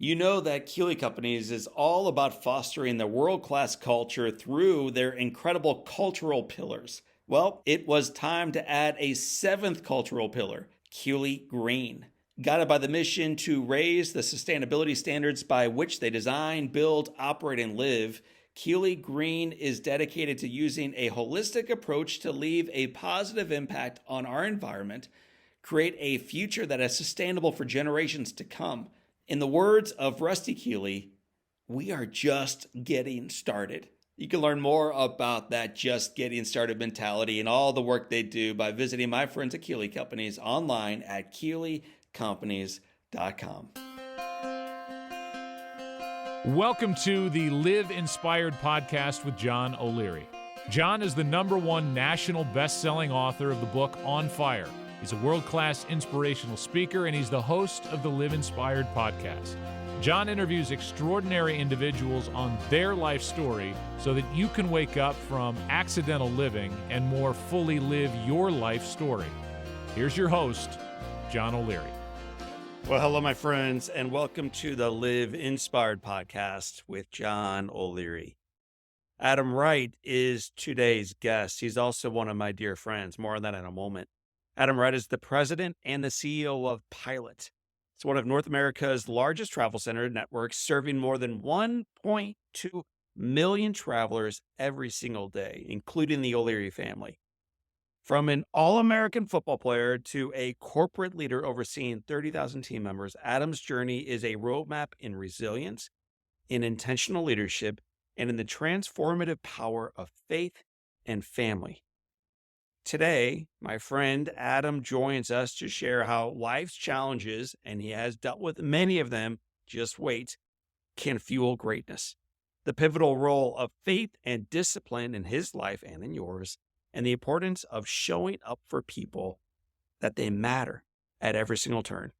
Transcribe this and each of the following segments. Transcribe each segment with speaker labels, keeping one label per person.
Speaker 1: You know that Keeley Companies is all about fostering the world-class culture through their incredible cultural pillars. Well, it was time to add a seventh cultural pillar, Keeley Green. Guided by the mission to raise the sustainability standards by which they design, build, operate, and live, Keeley Green is dedicated to using a holistic approach to leave a positive impact on our environment, create a future that is sustainable for generations to come. In the words of Rusty Keeley, we are just getting started. You can learn more about that just getting started mentality and all the work they do by visiting my friends at Keeley Companies online at KeeleyCompanies.com.
Speaker 2: Welcome to the Live Inspired podcast with John O'Leary. John is the #1 national best-selling author of the book On Fire. He's a world-class inspirational speaker, and he's the host of the Live Inspired podcast. John interviews extraordinary individuals on their life story so that you can wake up from accidental living and more fully live your life story. Here's your host, John O'Leary.
Speaker 1: Well, hello, my friends, and welcome to the Live Inspired podcast with John O'Leary. Adam Wright is today's guest. He's also one of my dear friends. More on that in a moment. Adam Wright is the president and the CEO of Pilot. It's one of North America's largest travel center networks, serving more than 1.2 million travelers every single day, including the O'Leary family. From an all-American football player to a corporate leader overseeing 30,000 team members, Adam's journey is a roadmap in resilience, in intentional leadership, and in the transformative power of faith and family. Today, my friend Adam joins us to share how life's challenges, and he has dealt with many of them, just wait, can fuel greatness. The pivotal role of faith and discipline in his life and in yours, and the importance of showing up for people that they matter at every single turn.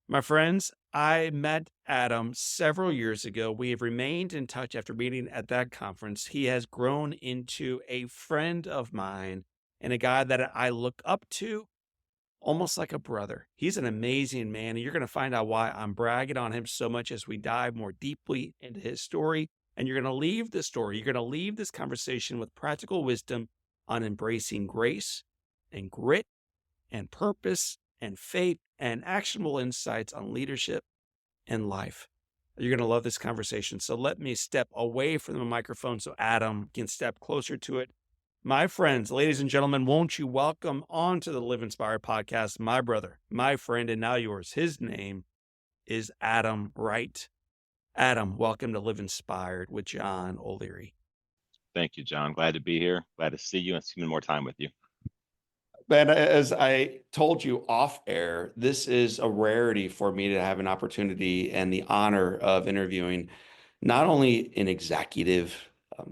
Speaker 1: My friends, I met Adam several years ago. We have remained in touch after meeting at that conference. He has grown into a friend of mine and a guy that I look up to almost like a brother. He's an amazing man, and you're going to find out why I'm bragging on him so much as we dive more deeply into his story. And you're going to leave this story, you're going to leave this conversation with practical wisdom on embracing grace and grit and purpose and faith and actionable insights on leadership and life. You're going to love this conversation. So let me step away from the microphone so Adam can step closer to it. My friends, ladies and gentlemen, won't you welcome onto the Live Inspired podcast, my brother, my friend, and now yours. His name is Adam Wright. Adam, welcome to Live Inspired with John O'Leary.
Speaker 3: Thank you, John. Glad to be here. Glad to see you and spend more time with you.
Speaker 1: Man, as I told you off air, this is a rarity for me to have an opportunity and the honor of interviewing not only an executive,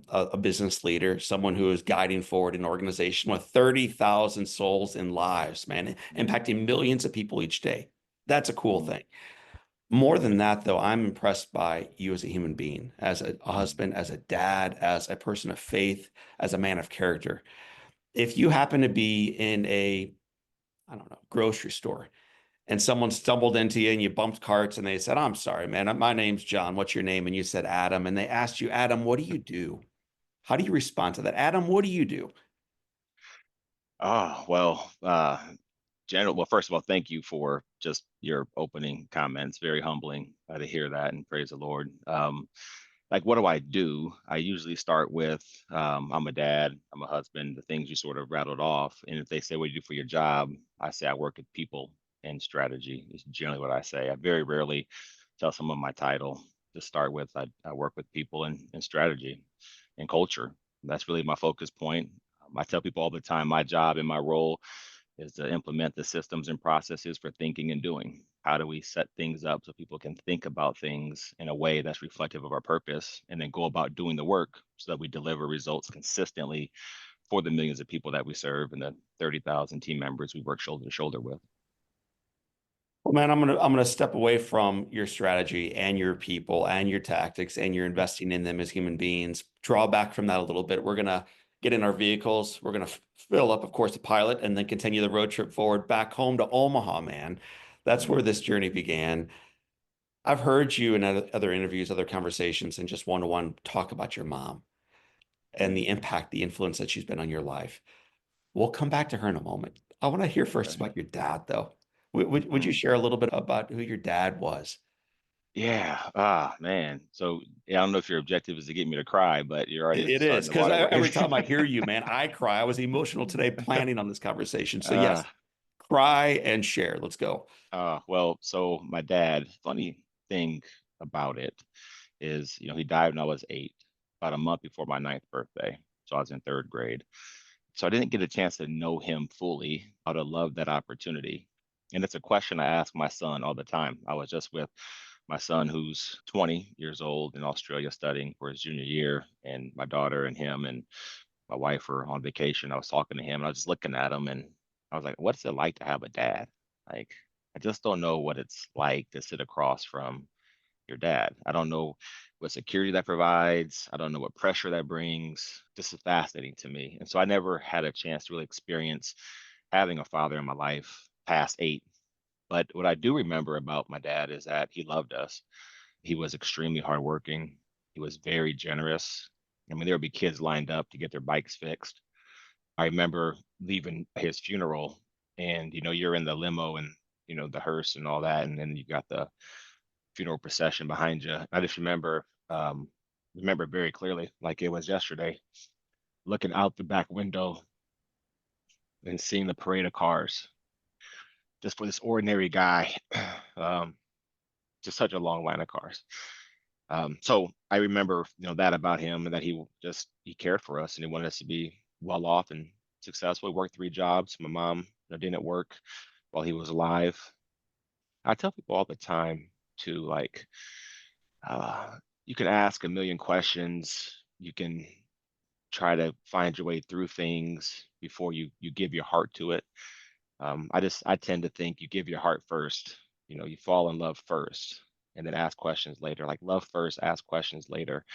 Speaker 1: a business leader, someone who is guiding forward an organization with 30,000 souls and lives, man, impacting millions of people each day. That's a cool thing. More than that, though, I'm impressed by you as a human being, as a husband, as a dad, as a person of faith, as a man of character. If you happen to be in a, grocery store and someone stumbled into you and you bumped carts and they said, "I'm sorry, man, my name's John. What's your name?" And you said, "Adam." And they asked you, "Adam, what do you do?" How do you respond to that? "Adam, what do you do?"
Speaker 3: Well, first of all, thank you for just your opening comments. Very humbling to hear that, and praise the Lord. What do I do? I usually start with, I'm a dad, I'm a husband, the things you sort of rattled off. And if they say, "What do you do for your job?" I say, "I work with people and strategy," is generally what I say. I very rarely tell someone my title. To start with, I work with people and strategy and culture. That's really my focus point. I tell people all the time, my job and my role is to implement the systems and processes for thinking and doing. How do we set things up so people can think about things in a way that's reflective of our purpose, and then go about doing the work so that we deliver results consistently for the millions of people that we serve and the 30,000 team members we work shoulder to shoulder with.
Speaker 1: Well, man, I'm gonna step away from your strategy and your people and your tactics and your investing in them as human beings. Draw back from that a little bit. We're gonna get in our vehicles. We're gonna fill up, of course, the Pilot, and then continue the road trip forward back home to Omaha, man. That's where this journey began. I've heard you in other interviews, other conversations, and just one-to-one talk about your mom and
Speaker 3: Mm,
Speaker 1: the impact, the influence that she's been on your life. We'll come back to her in a moment. I want to hear first
Speaker 3: okay.
Speaker 1: about your dad, though. Would you
Speaker 3: Mm.
Speaker 1: share a little bit about who your dad was?
Speaker 3: Yeah. Ah, man. So yeah, I don't know if your objective is to get me to cry, but you're already
Speaker 1: It is
Speaker 3: starting the
Speaker 1: because
Speaker 3: waterworks.
Speaker 1: every time I hear you, man, I cry. I was emotional today planning on this conversation. So yes,
Speaker 3: Ah,
Speaker 1: cry and share. Let's go.
Speaker 3: well, so my dad, funny thing about it is, he died when I was 8, about a month before my ninth birthday. So I was in third grade. So I didn't get a chance to know him fully. I would have loved that opportunity. And it's a question I ask my son all the time. I was just with my son, who's 20 years old in Australia studying for his junior year, and my daughter and him and my wife were on vacation. I was talking to him and I was just looking at him and I was like, what's it like to have a dad? Like, I just don't know what it's like to sit across from your dad. I don't know what security that provides. I don't know what pressure that brings. This is fascinating to me. And so I never had a chance to really experience having a father in my life past 8. But what I do remember about my dad is that he loved us. He was extremely hardworking. He was very generous. I mean, there would be kids lined up to get their bikes fixed. I remember leaving his funeral, and you're in the limo and the hearse and all that, and then you got the funeral procession behind you. I just remember very clearly, like it was yesterday, looking out the back window and seeing the parade of cars, just for this ordinary guy. um, just such a long line of cars. So I remember, that about him, and that he cared for us and he wanted us to be well off and successful. He worked 3 jobs. My mom, didn't work while he was alive. I tell people all the time to like, you can ask a million questions. You can try to find your way through things before you give your heart to it. I tend to think you give your heart first. You fall in love first, and then ask questions later. Like love first, ask questions later,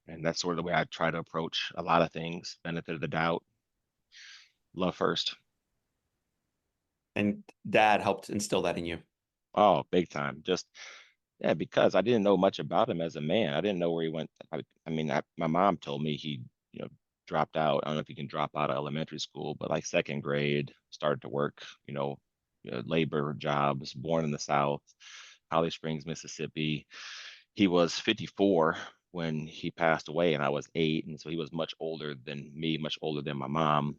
Speaker 3: and that's sort of the way I try to approach a lot of things. Benefit of the doubt, love first.
Speaker 1: And dad helped instill that in you.
Speaker 3: Oh, big time. Just yeah, because I didn't know much about him as a man. I didn't know where he went. I mean, my mom told me he, dropped out. I don't know if he can drop out of elementary school, but like second grade, started to work, labor jobs, born in the South, Holly Springs, Mississippi. He was 54 when he passed away, and I was 8. And so he was much older than me, much older than my mom.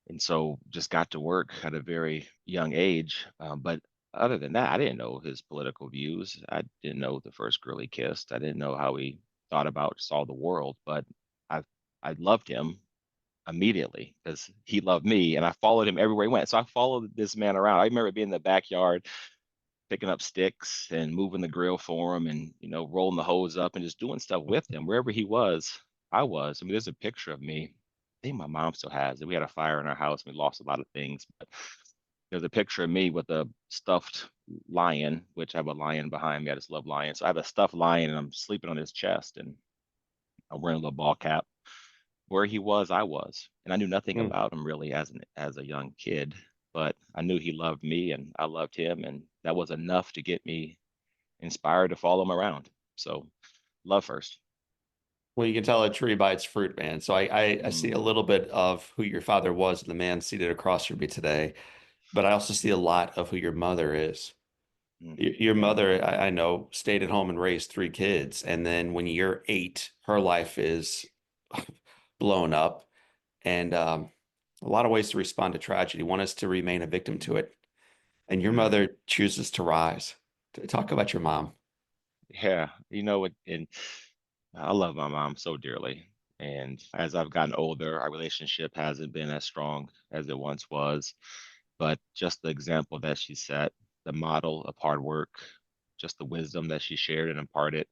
Speaker 3: And so just got to work at a very young age. But other than that, I didn't know his political views. I didn't know the first girl he kissed. I didn't know how he thought about, saw the world. But I I loved him immediately because he loved me, and I followed him everywhere he went. So I followed this man around. I remember being in the backyard picking up sticks and moving the grill for him, and rolling the hose up and just doing stuff with him wherever he was. I was. I mean, there's a picture of me. I think my mom still has it. We had a fire in our house. And we lost a lot of things, but there's a picture of me with a stuffed lion, which I have a lion behind me. I just love lions. So I have a stuffed lion, and I'm sleeping on his chest, and I'm wearing a little ball cap. Where he was, I was, and I knew nothing
Speaker 1: Mm.
Speaker 3: about him really as a young kid, but I knew he loved me, and I loved him, and that was enough to get me inspired to follow him around. So love first.
Speaker 1: Well, you can tell a tree by its fruit, man. So I see a
Speaker 3: Mm,
Speaker 1: little bit of who your father was in the man seated across from me today, but I also see a lot of who your mother is.
Speaker 3: mm,
Speaker 1: Your
Speaker 3: yeah.
Speaker 1: mother, I know, stayed at home and raised 3 kids. And then when you're 8, her life is blown up. And a lot of ways to respond to tragedy. One is to remain a victim to it. And your
Speaker 3: Mm,
Speaker 1: mother chooses to rise. Talk about your mom.
Speaker 3: yeah. You know what? And I love my mom so dearly. And as I've gotten older, our relationship hasn't been as strong as it once was. But just the example that she set, the model of hard work, just the wisdom that she shared and imparted,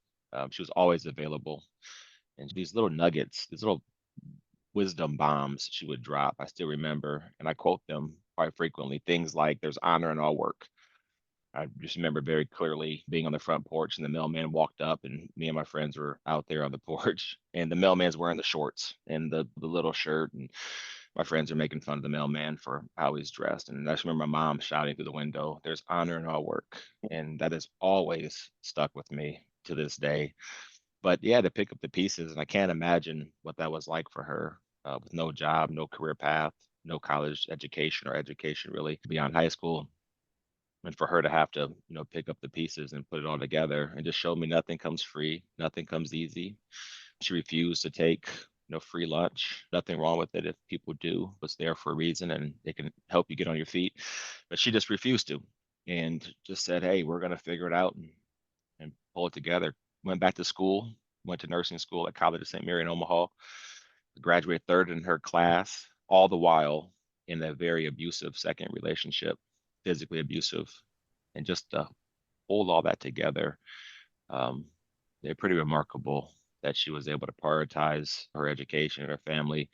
Speaker 3: she was always available. And these little nuggets, these little wisdom bombs she would drop, I still remember, and I quote them quite frequently. Things like, there's honor in all work. I just remember very clearly being on the front porch, and the mailman walked up, and me and my friends were out there on the porch, and the mailman's wearing the shorts and the little shirt, and my friends are making fun of the mailman for how he's dressed. And I just remember my mom shouting through the window, "There's honor in our work." And that has always stuck with me to this day. But yeah, to pick up the pieces, and I can't imagine what that was like for her with no job, no career path, no college education or education really beyond high school. And for her to have to, pick up the pieces and put it all together and just show me nothing comes free, nothing comes easy. She refused to take, free lunch. Nothing wrong with it if people do. It's there for a reason and it can help you get on your feet. But she just refused to and just said, "Hey, we're going to figure it out and pull it together." Went back to school, went to nursing school at College of St. Mary in Omaha, graduated third in her class, all the while in a very abusive second relationship, physically abusive. And just to hold all that together, um, they're pretty remarkable that she was able to prioritize her education and her family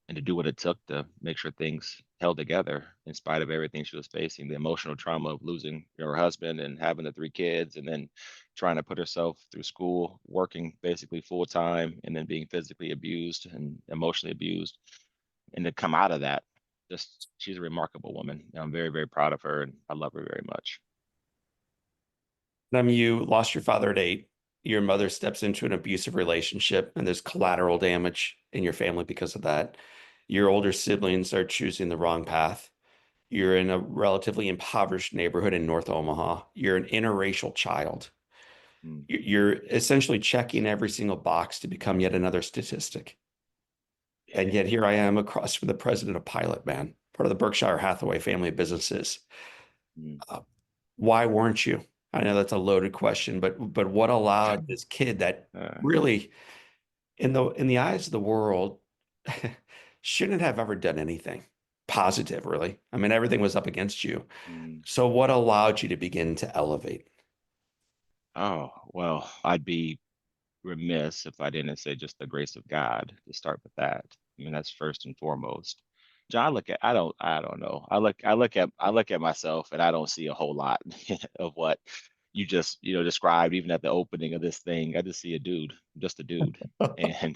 Speaker 3: and to do what it took to make sure things held together in spite of everything she was facing, the emotional trauma of losing her husband and having the three kids, and then trying to put herself through school, working basically full time, and then being physically abused and emotionally abused. And to come out of that, just she's a remarkable woman. And I'm very, very proud of her and I love her very much.
Speaker 1: You lost your father at 8. Your mother steps into an abusive relationship, and there's collateral damage in your family because of that. Your older siblings are choosing the wrong path. You're in a relatively impoverished neighborhood in North Omaha. You're an interracial child.
Speaker 3: Mm,
Speaker 1: You're essentially checking every single box to become yet another statistic. And yet here I am across from the president of Pilot Man, part of the Berkshire Hathaway family of businesses.
Speaker 3: mm,
Speaker 1: Uh, why weren't you? I know that's a loaded question, but what allowed this kid that
Speaker 3: uh,
Speaker 1: really, in the eyes of the world, shouldn't have ever done anything positive, really? I mean, everything was up against you.
Speaker 3: mm.
Speaker 1: So what allowed you to begin to elevate?
Speaker 3: Oh, well, I'd be remiss if I didn't say just the grace of God to start with that. I mean, that's first and foremost. John, I don't know. I look at myself and I don't see a whole lot of what you just, described even at the opening of this thing. I just see a dude, just a dude. And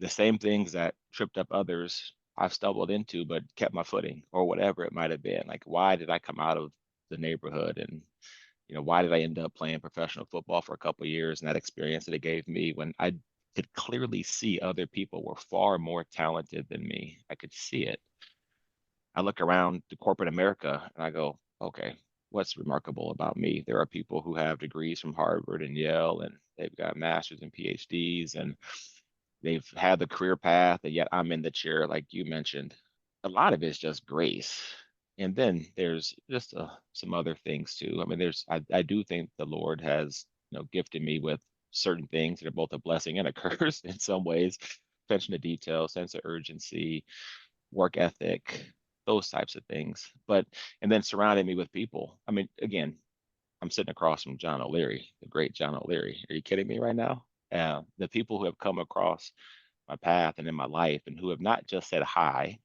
Speaker 3: the same things that tripped up others I've stumbled into but kept my footing or whatever it might have been. Like why did I come out of the neighborhood and why did I end up playing professional football for a couple of years and that experience that it gave me when I could clearly see other people were far more talented than me. I could see it. I look around to corporate America and I go, okay, what's remarkable about me? There are people who have degrees from Harvard and Yale, and they've got masters and PhDs, and they've had the career path, and yet I'm in the chair, like you mentioned. A lot of it's just grace. And then there's just some other things too. I mean, I do think the Lord has, gifted me with certain things that are both a blessing and a curse in some ways. Attention to detail, sense of urgency, work ethic, those types of things. And then surrounding me with people. I mean, again, I'm sitting across from John O'Leary, the great John O'Leary. Are you kidding me right now? The people who have come across my path and in my life and who have not just said hi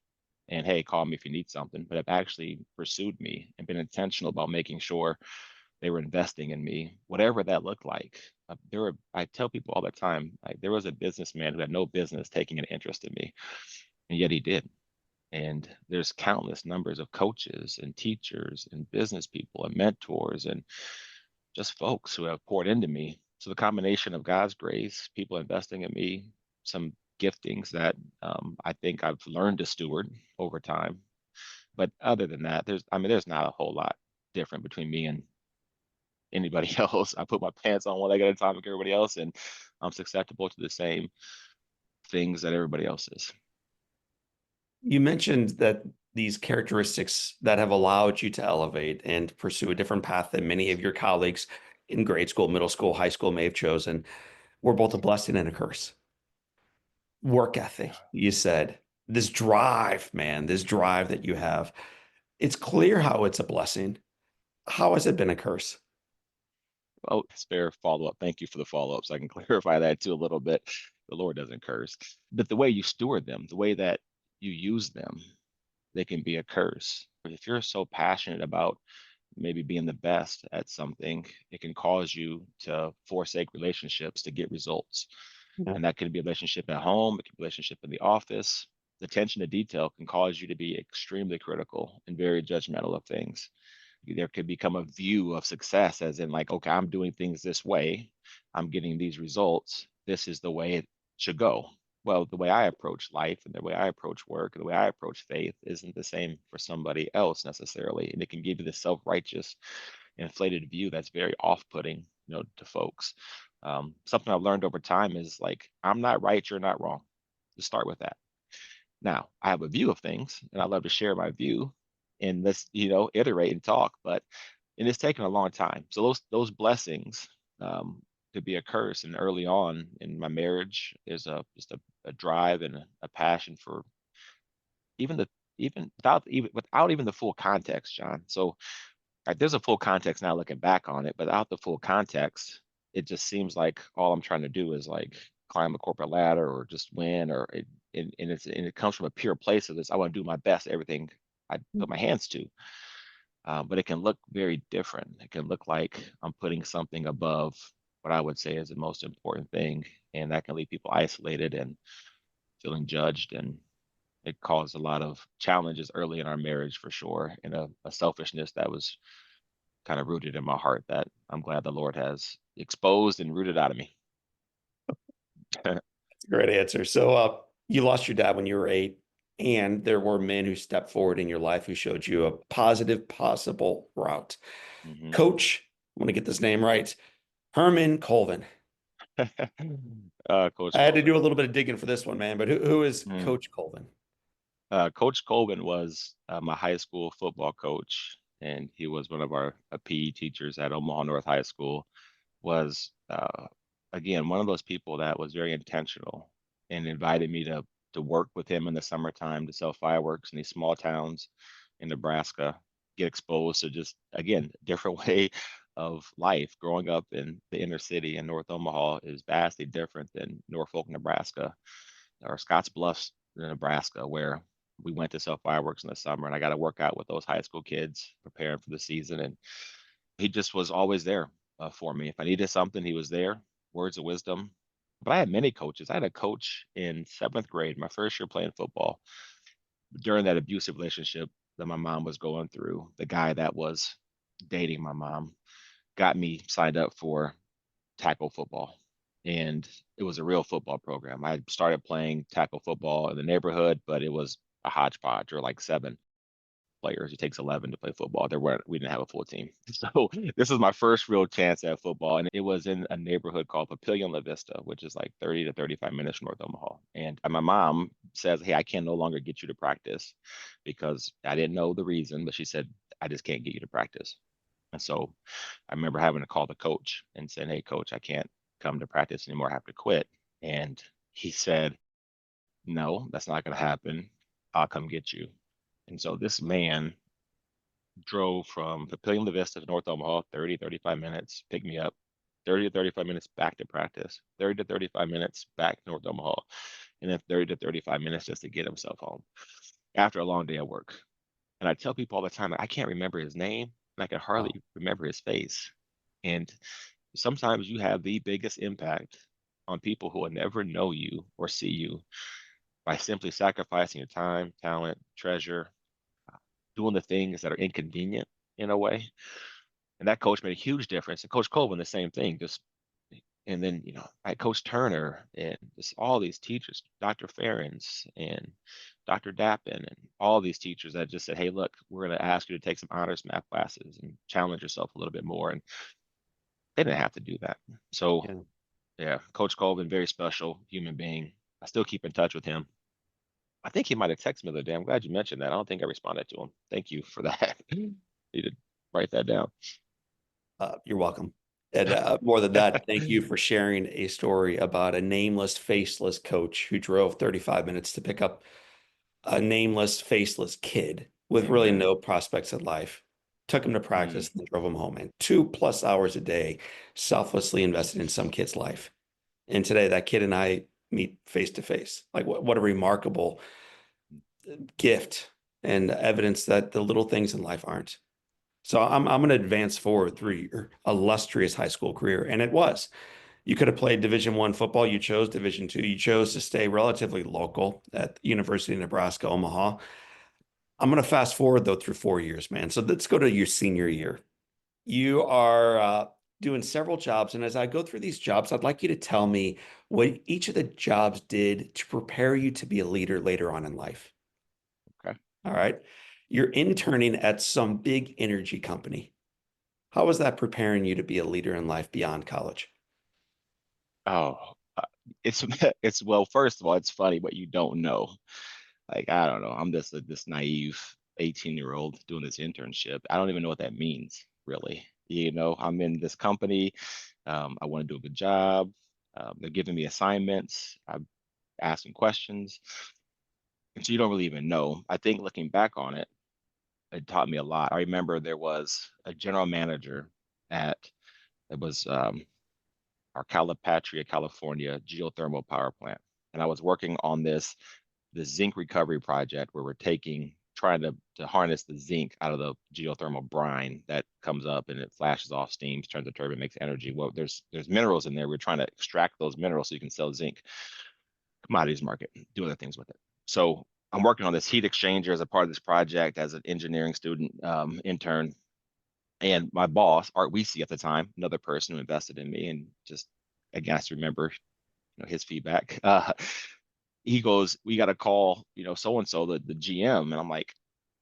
Speaker 3: and hey, call me if you need something, but have actually pursued me and been intentional about making sure they were investing in me, whatever that looked like. I tell people all the time, like there was a businessman who had no business taking an interest in me, and yet he did. And there's countless numbers of coaches and teachers and business people and mentors and just folks who have poured into me. So the combination of God's grace, people investing in me, some giftings that I think I've learned to steward over time. But other than that, there's not a whole lot different between me and anybody else. I put my pants on one leg at a time like everybody else, and I'm susceptible to the same things that everybody else is.
Speaker 1: You mentioned that these characteristics that have allowed you to elevate and pursue a different path than many of your colleagues in grade school, middle school, high school may have chosen were both a blessing and a curse. Work ethic, you said, this drive, man, this drive that you have. It's clear how it's a blessing. How has it been a curse?
Speaker 3: Oh, spare follow up. Thank you for the follow up, so I can clarify that too a little bit. The Lord doesn't curse, but the way you steward them, the way that you use them, they can be a curse. But if you're so passionate about maybe being the best at something, it can cause you to forsake relationships to get results.
Speaker 1: Yeah.
Speaker 3: And that can be a relationship at home, it can be a relationship in the office. the attention to detail can cause you to be extremely critical and very judgmental of things. There could become a view of success as in like, okay, I'm doing things this way, I'm getting these results, this is the way it should go. Well, the way I approach life and the way I approach work and the way I approach faith isn't the same for somebody else necessarily. And it can give you this self-righteous, inflated view that's very off-putting, to folks. Something I've learned over time is like, I'm not right, you're not wrong. Just start with that. Now, I have a view of things, and I love to share my view, and let's iterate and talk. And it's taken a long time. So those blessings could be a curse. And early on in my marriage, is just a drive and a passion for even the even without even the full context, John. So like, there's a full context now looking back on it, but without the full context, it just seems like all I'm trying to do is like climb a corporate ladder or just win, and it comes from a pure place of this. I want to do my best, everything I put my hands to. But it can look very different. It can look like I'm putting something above what I would say is the most important thing, and that can leave people isolated and feeling judged. And it caused a lot of challenges early in our marriage for sure, and a selfishness that was kind of rooted in my heart that I'm glad the Lord has exposed and rooted out of me.
Speaker 1: Great answer. So, you lost your dad when you were 8, and there were men who stepped forward in your life who showed you a positive, possible route.
Speaker 3: Hmm.
Speaker 1: Coach, I want to get this name right. Herman Colvin.
Speaker 3: Coach
Speaker 1: I had to
Speaker 3: Colvin.
Speaker 1: do a little bit of digging for this one, man. But who is
Speaker 3: Mm.
Speaker 1: Coach Colvin?
Speaker 3: Coach Colvin was my high school football coach, and he was one of our PE teachers at Omaha North High School. Was again one of those people that was very intentional and invited me to work with him in the summertime to sell fireworks in these small towns in Nebraska, get exposed to just again different way of life. Growing up in the inner city in North Omaha is vastly different than Norfolk, Nebraska, or Scotts Bluffs, Nebraska, where we went to sell fireworks in the summer, and I got to work out with those high school kids preparing for the season. And he just was always there for me. If I needed something, he was there. Words of wisdom. But I had many coaches. I had a coach in 7th grade, my first year playing football, during that abusive relationship that my mom was going through. The guy that was dating my mom got me signed up for tackle football. And it was a real football program. I started playing tackle football in the neighborhood, but it was a hodgepodge, or like 7 players. It takes 11 to play football. We didn't have a full team. So this is my first real chance at football. And it was in a neighborhood called Papillion La Vista, which is like 30 to 35 minutes from North Omaha. And my mom says, hey, I can no longer get you to practice, because I didn't know the reason, but she said, I just can't get you to practice. And so I remember having to call the coach and saying, hey, coach, I can't come to practice anymore. I have to quit. And he said, no, that's not going to happen. I'll come get you. And so this man drove from Papillion La Vista to North Omaha, 30, 35 minutes, pick me up, 30 to 35 minutes back to practice, 30 to 35 minutes back to North Omaha, and then 30 to 35 minutes just to get himself home after a long day of work. And I tell people all the time, I can't remember his name, and I can hardly
Speaker 1: Wow.
Speaker 3: remember his face. And sometimes you have the biggest impact on people who will never know you or see you by simply sacrificing your time, talent, treasure, doing the things that are inconvenient in a way. And that coach made a huge difference. And Coach Colvin, the same thing. And then I had Coach Turner and just all these teachers, Dr. Ferens and Dr. Dappin, and all these teachers that just said, hey, look, we're going to ask you to take some honors math classes and challenge yourself a little bit more. And they didn't have to do that. So
Speaker 1: Yeah.
Speaker 3: yeah, Coach Colvin, very special human being. I still keep in touch with him. I think he might have texted me the other day. I'm glad you mentioned that. I don't think I responded to him. Thank you for that. Need to write that down.
Speaker 1: You're welcome. And more than that, thank you for sharing a story about a nameless, faceless coach who drove 35 minutes to pick up a nameless, faceless kid with really
Speaker 3: Amen.
Speaker 1: no prospects in life, took him to
Speaker 3: Mm,
Speaker 1: practice, and drove him home. And 2+ hours a day, selflessly invested in some kid's life. And today, that kid and I meet face to face. Like, what a remarkable gift and evidence that the little things in life aren't. So I'm going to advance forward through your illustrious high school career, and it was. You could have played Division I football. You chose Division II. You chose to stay relatively local at the University of Nebraska, Omaha. I'm going to fast forward though through 4 years, man. So let's go to your senior year. You are doing several jobs. And as I go through these jobs, I'd like you to tell me what each of the jobs did to prepare you to be a leader later on in life.
Speaker 3: Okay.
Speaker 1: All right. You're interning at some big energy company. How was that preparing you to be a leader in life beyond college?
Speaker 3: Oh, it's it's well, first of all, it's funny what you don't know. Like, I don't know. I'm just this naive 18-year-old doing this internship. I don't even know what that means, really. I'm in this company. I want to do a good job. They're giving me assignments. I'm asking questions. And so you don't really even know. I think looking back on it, it taught me a lot. I remember there was a general manager at, it was our Calipatria, California geothermal power plant. And I was working on this zinc recovery project where we're trying to harness the zinc out of the geothermal brine that comes up and it flashes off steam, turns the turbine, makes energy. Well, there's minerals in there. We're trying to extract those minerals so you can sell zinc commodities market, do other things with it. So I'm working on this heat exchanger as a part of this project as an engineering student intern. And my boss, Art Weesey at the time, another person who invested in me and just, again, I still remember his feedback. He goes, we got to call, so and so, the GM. And I'm like,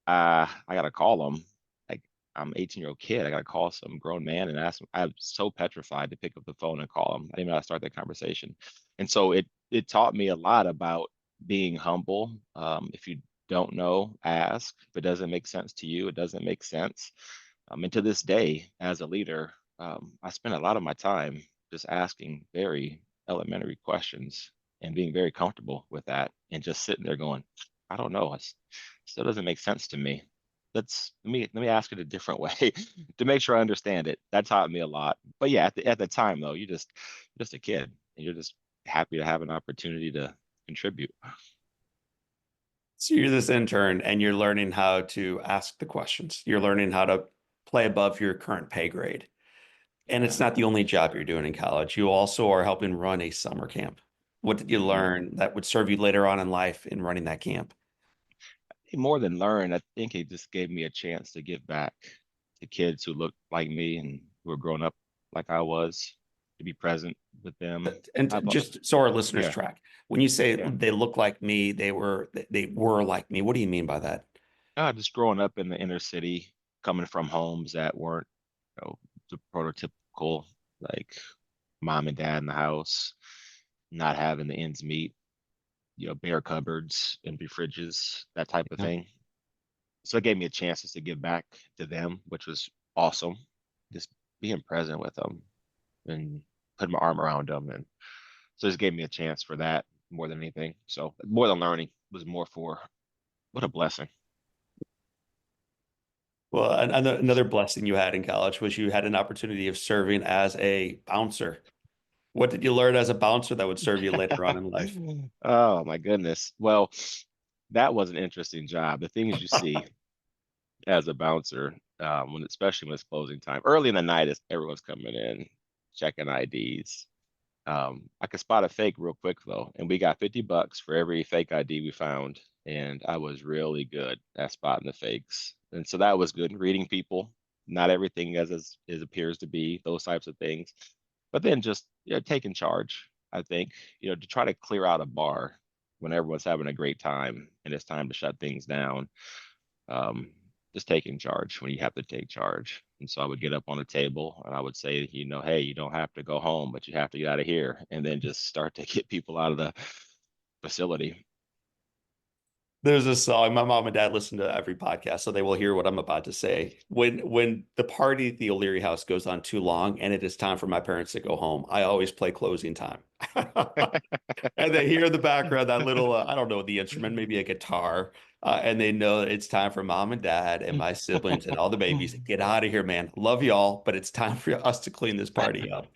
Speaker 3: I got to call him. Like, I'm an 18-year-old kid. I got to call some grown man and ask him. I'm so petrified to pick up the phone and call him. I didn't know how to start that conversation. And so it taught me a lot about being humble. If you don't know, ask. If it doesn't make sense to you, it doesn't make sense. And to this day, as a leader, I spend a lot of my time just asking very elementary questions and being very comfortable with that and just sitting there going, I don't know. It still doesn't make sense to me. Let me ask it a different way to make sure I understand it. That taught me a lot. But yeah, at the time though, you're just a kid and you're just happy to have an opportunity to contribute.
Speaker 1: So you're this intern and you're learning how to ask the questions. You're learning how to play above your current pay grade. And it's
Speaker 3: Yeah.
Speaker 1: not the only job you're doing in college. You also are helping run a summer camp. What did you
Speaker 3: hmm
Speaker 1: learn that would serve you later on in life in running that camp?
Speaker 3: More than learn, I think it just gave me a chance to give back to kids who look like me and who are growing up like I was, to be present with them.
Speaker 1: And
Speaker 3: I've,
Speaker 1: just so our listeners
Speaker 3: yeah,
Speaker 1: track, when you say
Speaker 3: yeah.
Speaker 1: they look like me, they were like me. What do you mean by that?
Speaker 3: Just growing up in the inner city, coming from homes that weren't, the prototypical, like mom and dad in the house, not having the ends meet, bare cupboards, empty fridges, that type of
Speaker 1: Yeah.
Speaker 3: thing. So it gave me a chance just to give back to them, which was awesome. Just being present with them and putting my arm around them. And so it gave me a chance for that more than anything. So more than learning was more for what a blessing.
Speaker 1: Well, another blessing you had in college was you had an opportunity of serving as a bouncer. What did you learn as a bouncer that would serve you later on in life?
Speaker 3: Oh my goodness. Well, that was an interesting job. The things you see as a bouncer, especially when it's closing time, early in the night, as everyone's coming in, checking IDs. I could spot a fake real quick though, and we got $50 for every fake ID we found, and I was really good at spotting the fakes, and so that was good. Reading people, not everything as it appears to be, those types of things, but then just taking charge. I think to try to clear out a bar when everyone's having a great time and it's time to shut things down. Um, just taking charge when you have to take charge. And so I would get up on the table and I would say, hey, you don't have to go home, but you have to get out of here. And then just start to get people out of the facility.
Speaker 1: There's a song. My mom and dad listen to every podcast, so they will hear what I'm about to say. When the party at the O'Leary house goes on too long and it is time for my parents to go home, I always play closing time. And they hear in the background that little, I don't know, the instrument, maybe a guitar, and they know that it's time for mom and dad and my siblings and all the babies. Get out of here, man. Love y'all, but it's time for us to clean this party up.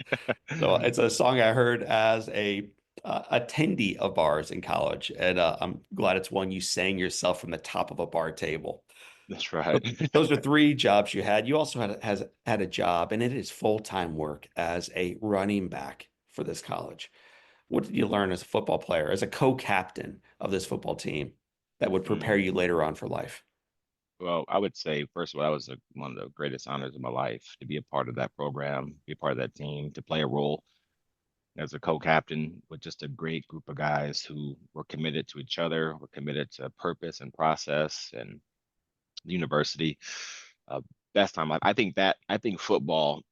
Speaker 1: So it's a song I heard as a attendee of bars in college, and I'm glad it's one you sang yourself from the top of a bar table.
Speaker 3: That's right.
Speaker 1: So those are three jobs you had. You also had a job, and it is full-time work as a running back for this college. What did you learn as a football player, as a co-captain of this football team that would prepare
Speaker 3: Mm.
Speaker 1: you later on for life?
Speaker 3: Well, I would say, first of all, that was one of the greatest honors of my life to be a part of that program, be a part of that team, to play a role as a co-captain with just a great group of guys who were committed to each other, were committed to purpose and process and the university. Uh, Best time. I think football,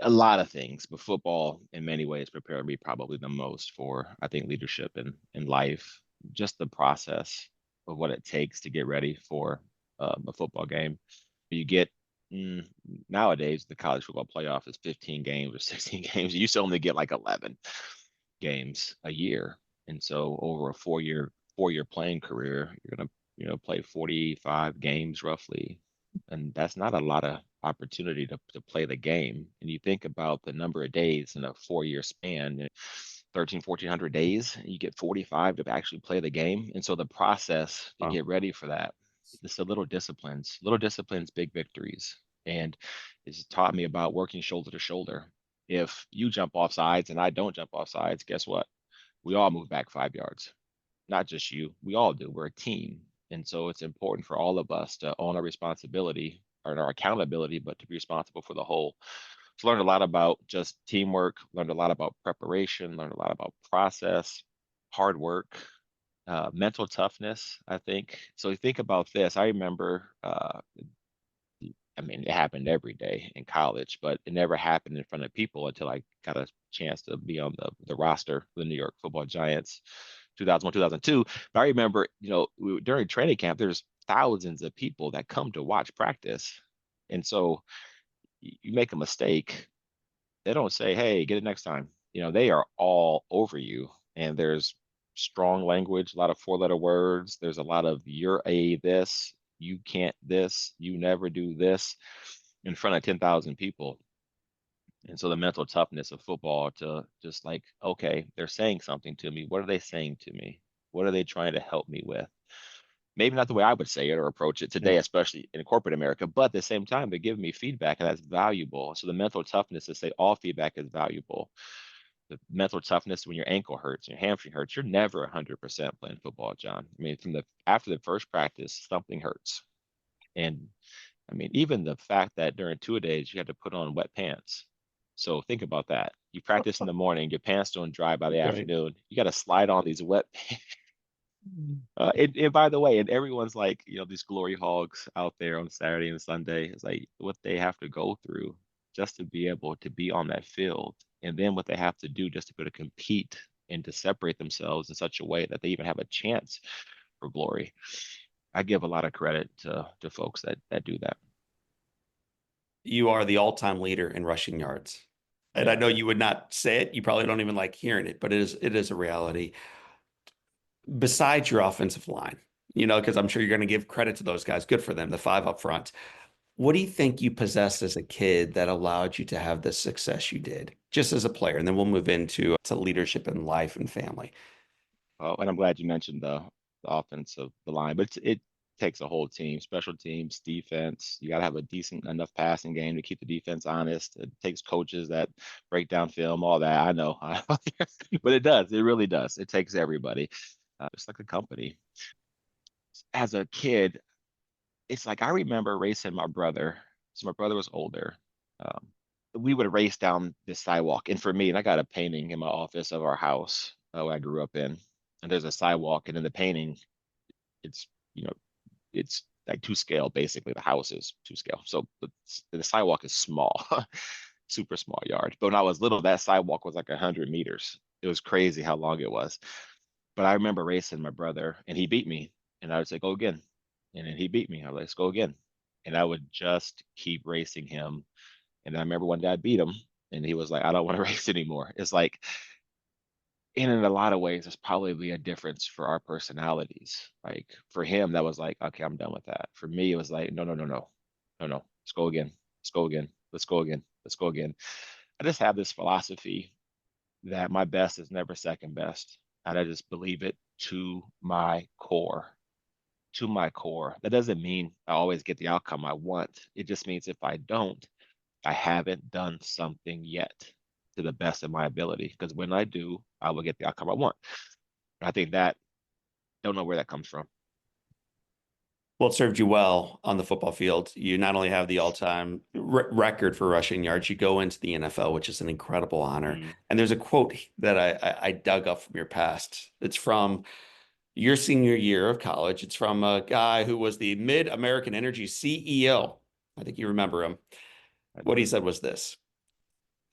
Speaker 3: a lot of things, but football in many ways prepared me probably the most for, I think, leadership in life, just the process of what it takes to get ready for a football game. You get mm, Nowadays the college football playoff is 15 games or 16 games. You used to only get like 11 games a year, and so over a four year playing career, you're gonna play 45 games roughly, and that's not a lot of opportunity to play the game. And you think about the number of days in a 4 year span, 13, 1400 days, you get 45 to actually play the game. And so the process to
Speaker 1: Wow.
Speaker 3: get ready for that, just the little disciplines, big victories. And it's taught me about working shoulder to shoulder. If you jump off sides and I don't jump off sides, guess what? We all move back 5 yards. Not just you, we all do. We're a team. And so it's important for all of us to own our responsibility or our accountability, but to be responsible for the whole. So learned a lot about just teamwork, learned a lot about preparation, learned a lot about process, hard work, mental toughness, I think. So you think about this. I remember, I mean, it happened every day in college, but it never happened in front of people until I got a chance to be on the roster for the New York Football Giants, 2001, 2002. But I remember, during training camp, there's thousands of people that come to watch practice. And so you make a mistake, they don't say, "Hey, get it next time." They are all over you. And there's strong language, a lot of four-letter words. There's a lot of "you're a this, you can't this, you never do this" in front of 10,000 people. And so the mental toughness of football to just like, okay, they're saying something to me. What are they saying to me? What are they trying to help me with? Maybe not the way I would say it or approach it
Speaker 1: Yeah.
Speaker 3: today, especially in corporate America, but at the same time, they're giving me feedback and that's valuable. So the mental toughness to say all feedback is valuable. The mental toughness when your ankle hurts, your hamstring hurts, you're never 100% playing football, John. I mean, after the first practice, something hurts. And I mean, even the fact that during two days you had to put on wet pants. So think about that. You practice in the morning, your pants don't dry by the
Speaker 1: Right.
Speaker 3: afternoon. You got to slide on these wet pants. And by the way, and everyone's like, these glory hogs out there on Saturday and Sunday, it's like what they have to go through just to be able to be on that field. And then what they have to do just to be able to compete and to separate themselves in such a way that they even have a chance for glory. I give a lot of credit to folks that do that.
Speaker 1: You are the all-time leader in rushing yards. And I
Speaker 3: Yeah.
Speaker 1: know you would not say it. You probably don't even like hearing it, but it is a reality. Besides your offensive line, because I'm sure you're going to give credit to those guys. Good for them, the five up front. What do you think you possessed as a kid that allowed you to have the success you did, just as a player? And then we'll move into to leadership in life and family.
Speaker 3: And I'm glad you mentioned the offensive the line, but it takes a whole team, special teams, defense. You got to have a decent enough passing game to keep the defense honest. It takes coaches that break down film, all that. I know, but it does. It really does. It takes everybody. It's like a company. As a kid, it's like I remember racing my brother. So my brother was older. Um, we would race down this sidewalk, and for me, and I got a painting in my office of our house where I grew up in, and there's a sidewalk, and in the painting, it's you know it's like to scale basically. The house is to scale, so the sidewalk is small, super small yard. But when I was little, that sidewalk was like 100 meters. It was crazy how long it was. But I remember racing my brother, and he beat me, and I would say, "Go again," and then he beat me. I was like, "Let's go again," and I would just keep racing him. And I remember one day I beat him, and he was like, "I don't want to race anymore." It's like, and in a lot of ways, it's probably a difference for our personalities. Like for him, that was like, "Okay, I'm done with that." For me, it was like, "No, no, no, no, no, no. Let's go again. Let's go again. Let's go again. Let's go again." I just have this philosophy that my best is never second best. And I just believe it to my core. To my core. That doesn't mean I always get the outcome I want. It just means if I don't, I haven't done something yet. to the best of my ability. Because when I do, I will get the outcome I want. I think that don't know where that comes from.
Speaker 1: Well, it served you well on the football field. You not only have the all-time record for rushing yards, you go into the NFL, which is an incredible honor.
Speaker 3: Mm,
Speaker 1: And there's a quote that I dug up from your past. It's from your senior year of college. It's from a guy who was the Mid-American Energy CEO. I think you remember him.
Speaker 3: I
Speaker 1: What he
Speaker 3: do.
Speaker 1: said was this.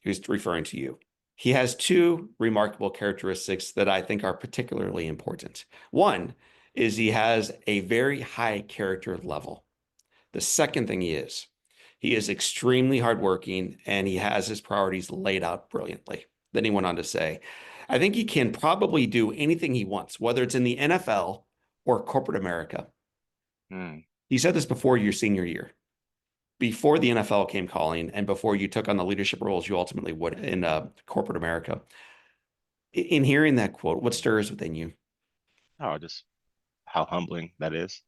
Speaker 1: He was referring to you. He has two remarkable characteristics that I think are particularly important. One is he has a very high character level. The second thing he is extremely hardworking and he has his priorities laid out brilliantly. Then he went on to say, I think he can probably do anything he wants, whether it's in the NFL or corporate America.
Speaker 3: Mm,
Speaker 1: He said this before your senior year, before the NFL came calling and before you took on the leadership roles you ultimately would in corporate America. In hearing that quote, what stirs within you?
Speaker 3: oh, just how humbling that is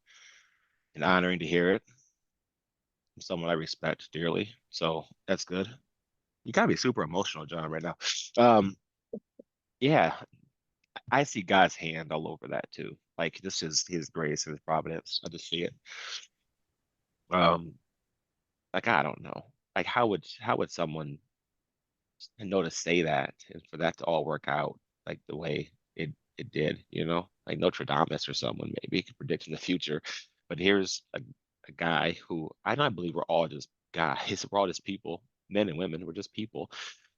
Speaker 3: and honoring to hear it from someone I respect dearly. So that's good. You gotta be super emotional, John, right now. Um, yeah, I see God's hand all over that too. Like this is His grace and His providence. I just see it. Um, like I don't know. Like how would someone know to say that and for that to all work out like the way it did, like Nostradamus or someone maybe could predict in the future. But here's a guy who I don't believe we're all just guys, we're all just people, men and women, we're just people.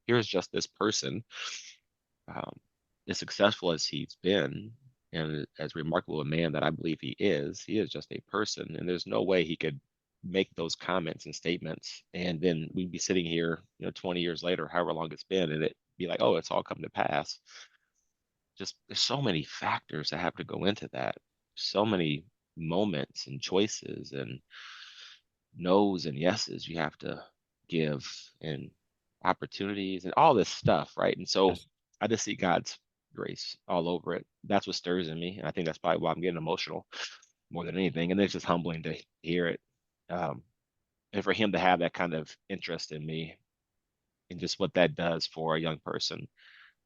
Speaker 3: Here's just this person, um, as successful as he's been and as remarkable a man that I believe he is just a person. And there's no way he could make those comments and statements. And then we'd be sitting here, 20 years later, however long it's been, and it be like, oh, it's all come to pass. Just there's so many factors that have to go into that. So many moments and choices and no's and yeses you have to give and opportunities and all this stuff, right? And so
Speaker 1: Yes.
Speaker 3: I just see God's grace all over it. That's what stirs in me. And I think that's probably why I'm getting emotional more than anything. And it's just humbling to hear it. Um, and for him to have that kind of interest in me and just what that does for a young person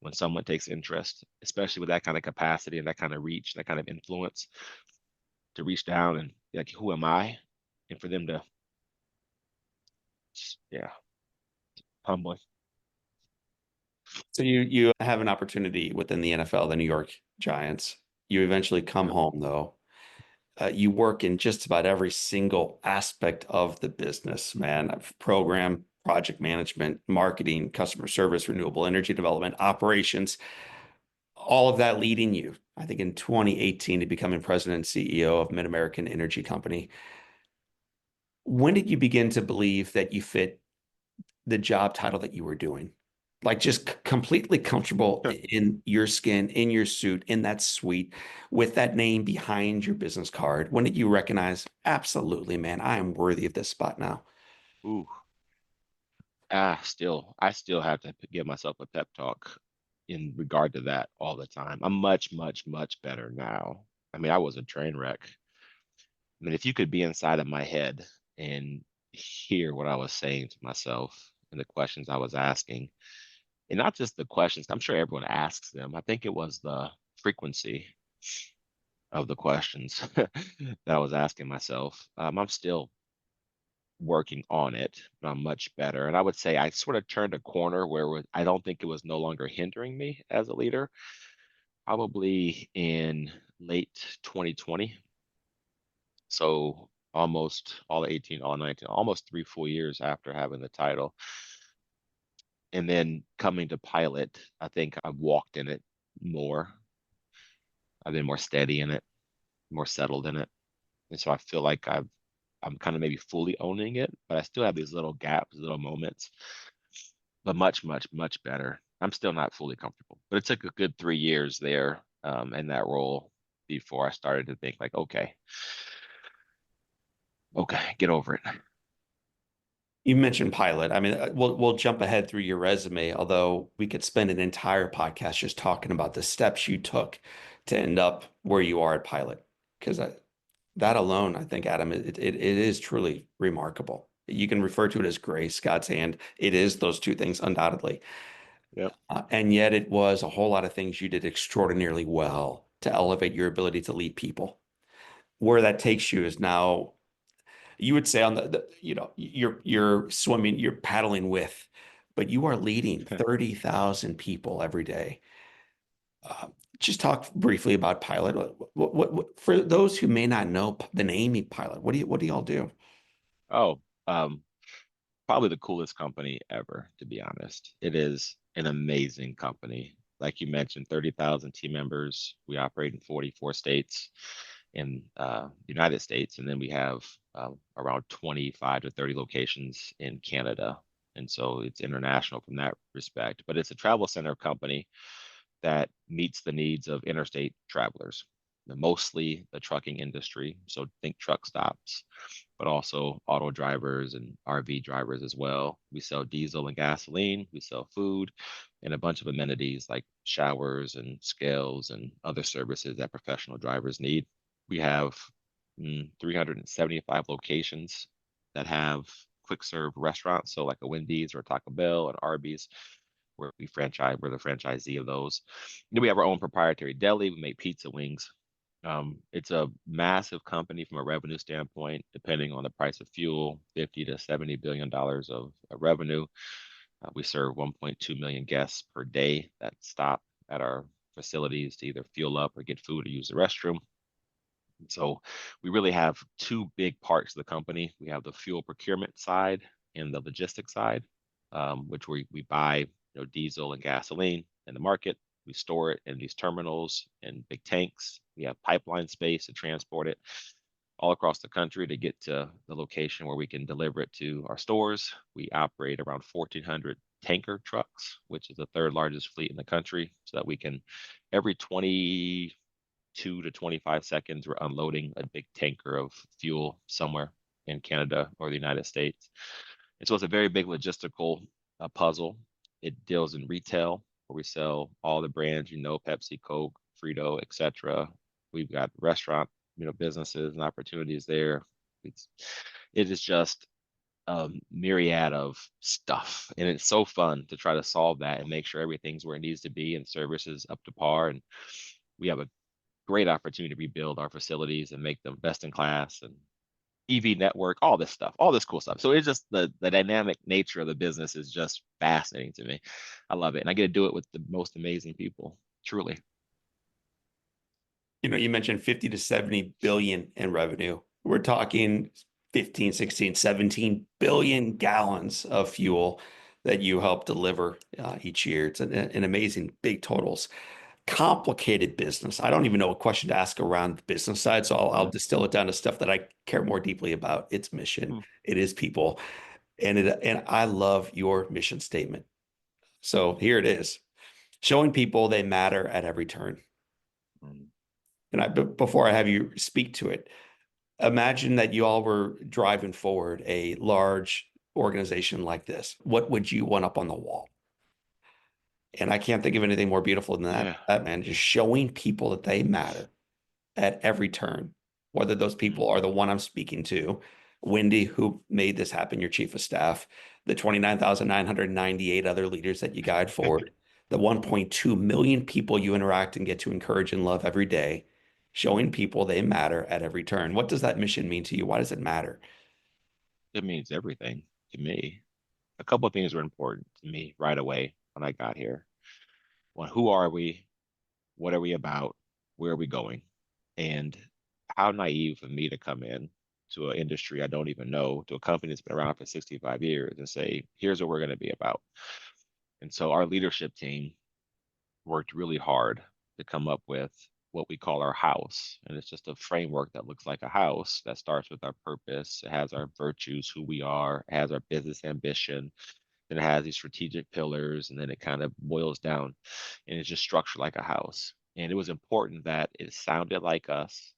Speaker 3: when someone takes interest, especially with that kind of capacity and that kind of reach, that kind of influence to reach down and be like, who am I? And for them to, yeah, humbling.
Speaker 1: So you have an opportunity within the NFL, the New York Giants. You eventually come
Speaker 3: Yep.
Speaker 1: home though. You work in just about every single aspect of the business, man. Program, project management, marketing, customer service, renewable energy development, operations, all of that leading you, I think, in 2018 to becoming president and CEO of Mid-American Energy Company. When did you begin to believe that you fit the job title that you were doing? Like just completely comfortable in your skin, in your suit, in that suite, with that name behind your business card. When did you recognize, absolutely, man, I am worthy of this spot now?
Speaker 3: Ooh, I still have to give myself a pep talk in regard to that all the time. I'm much, much, much better now. I mean, I was a train wreck. I mean, if you could be inside of my head and hear what I was saying to myself and the questions I was asking, and not just the questions, I'm sure everyone asks them. I think it was the frequency of the questions that I was asking myself. I'm still working on it, but I'm much better. And I would say I sort of turned a corner where I don't think it was no longer hindering me as a leader, probably in late 2020. So almost all 18, all 19, almost 3 full years after having the title. And then coming to pilot, I think I've walked in it more. I've been more steady in it, more settled in it. And so I feel like I'm kind of maybe fully owning it, but I still have these little gaps, little moments, but much, much, much better. I'm still not fully comfortable, but it took a good 3 years there in that role before I started to think like, okay, okay, get over it.
Speaker 1: You mentioned pilot. I mean, we'll jump ahead through your resume, although we could spend an entire podcast just talking about the steps you took to end up where you are at pilot. Because that alone, I think, Adam, it is truly remarkable. You can refer to it as grace, God's hand. It is those two things, undoubtedly.
Speaker 3: Yep.
Speaker 1: And yet it was a whole lot of things you did extraordinarily well to elevate your ability to lead people. Where that takes you is now, you would say on you're swimming, you're paddling with, but you are leading 30,000 people every day. Uh, just talk briefly about Pilot. For those who may not know the name Pilot, what do y'all do?
Speaker 3: Oh, um, probably the coolest company ever, to be honest. It is an amazing company. Like you mentioned, 30,000 team members. We operate in 44 states in the United States, and then we have around 25 to 30 locations in Canada. And so it's international from that respect. But it's a travel center company that meets the needs of interstate travelers, mostly the trucking industry. So think truck stops, but also auto drivers and RV drivers as well. We sell diesel and gasoline, we sell food, and a bunch of amenities like showers and scales and other services that professional drivers need. We have 375 locations that have quick serve restaurants, so like a Wendy's or a Taco Bell and Arby's, where we're the franchisee of those. Then we have our own proprietary deli. We make pizza wings. It's a massive company from a revenue standpoint, depending on the price of fuel, 50 to $70 billion of revenue. We serve 1.2 million guests per day that stop at our facilities to either fuel up or get food or use the restroom. So we really have two big parts of the company. We have the fuel procurement side and the logistics side, which we buy diesel and gasoline in the market. We store it in these terminals and big tanks. We have pipeline space to transport it all across the country to get to the location where we can deliver it to our stores. We operate around 1,400 tanker trucks, which is the third largest fleet in the country, so that we can every 22 to 25 seconds, we're unloading a big tanker of fuel somewhere in Canada or the United States. And so it's a very big logistical puzzle. It deals in retail, where we sell all the brands, Pepsi, Coke, Frito, etc. We've got restaurant, businesses and opportunities there. It's, it is just a myriad of stuff. And it's so fun to try to solve that and make sure everything's where it needs to be and services up to par. And we have a great opportunity to rebuild our facilities and make them best in class and EV network, all this stuff, all this cool stuff. So it's just the dynamic nature of the business is just fascinating to me. I love it. And I get to do it with the most amazing people, truly.
Speaker 1: You mentioned 50 to 70 billion in revenue. We're talking 15, 16, 17 billion gallons of fuel that you help deliver each year. It's an amazing big totals. Complicated business. I don't even know what question to ask around the business side, so I'll
Speaker 3: Mm-hmm.
Speaker 1: distill it down to stuff that I care more deeply about. Its mission, it is people, and I love your mission statement. So here it is: showing people they matter at every turn.
Speaker 3: Mm-hmm.
Speaker 1: Before I have you speak to it, imagine that you all were driving forward a large organization like this. What would you want up on the wall? And I can't think of anything more beautiful than that.
Speaker 3: Yeah.
Speaker 1: That man, just showing people that they matter at every turn, whether those
Speaker 3: Mm-hmm.
Speaker 1: people are the one I'm speaking to, Wendy, who made this happen, your chief of staff, the 29,998 other leaders that you guide forward, the 1.2 million people you interact and get to encourage and love every day, showing people they matter at every turn. What does that mission mean to you? Why does it matter?
Speaker 3: It means everything to me. A couple of things were important to me right away when I got here. One, who are we? What are we about? Where are we going? And how naive of me to come in to an industry I don't even know, to a company that's been around for 65 years and say, here's what we're going to be about. And so our leadership team worked really hard to come up with what we call our house. And it's just a framework that looks like a house that starts with our purpose. It has our virtues, who we are, it has our business ambition, then it has these strategic pillars, and then it kind of boils down and it's just structured like a house. And it was important that it sounded like us,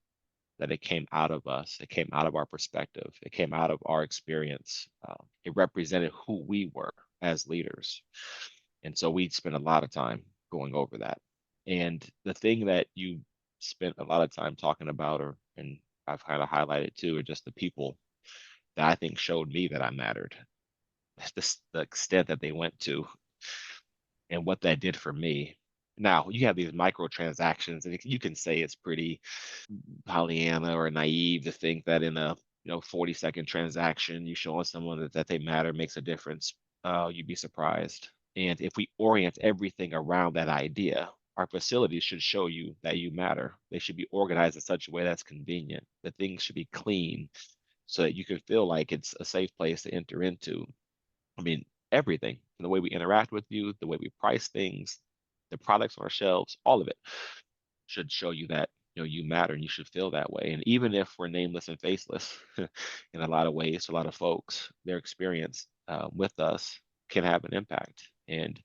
Speaker 3: that it came out of us, it came out of our perspective, it came out of our experience. It represented who we were as leaders. And so we spent a lot of time going over that. And the thing that you spent a lot of time talking about, and I've kind of highlighted too, are just the people that I think showed me that I mattered. The extent that they went to. and what that did for me. Now, you have these microtransactions, and you can say it's pretty Pollyanna or naive to think that in a 40-second transaction, you showing someone that they matter makes a difference. You'd be surprised. And if we orient everything around that idea, our facilities should show you that you matter. They should be organized in such a way that's convenient. The things should be clean so that you can feel like it's a safe place to enter into. I mean, everything, the way we interact with you, the way we price things, the products on our shelves, all of it should show you that you matter and you should feel that way. And even if we're nameless and faceless in a lot of ways, to a lot of folks, their experience with us can have an impact. And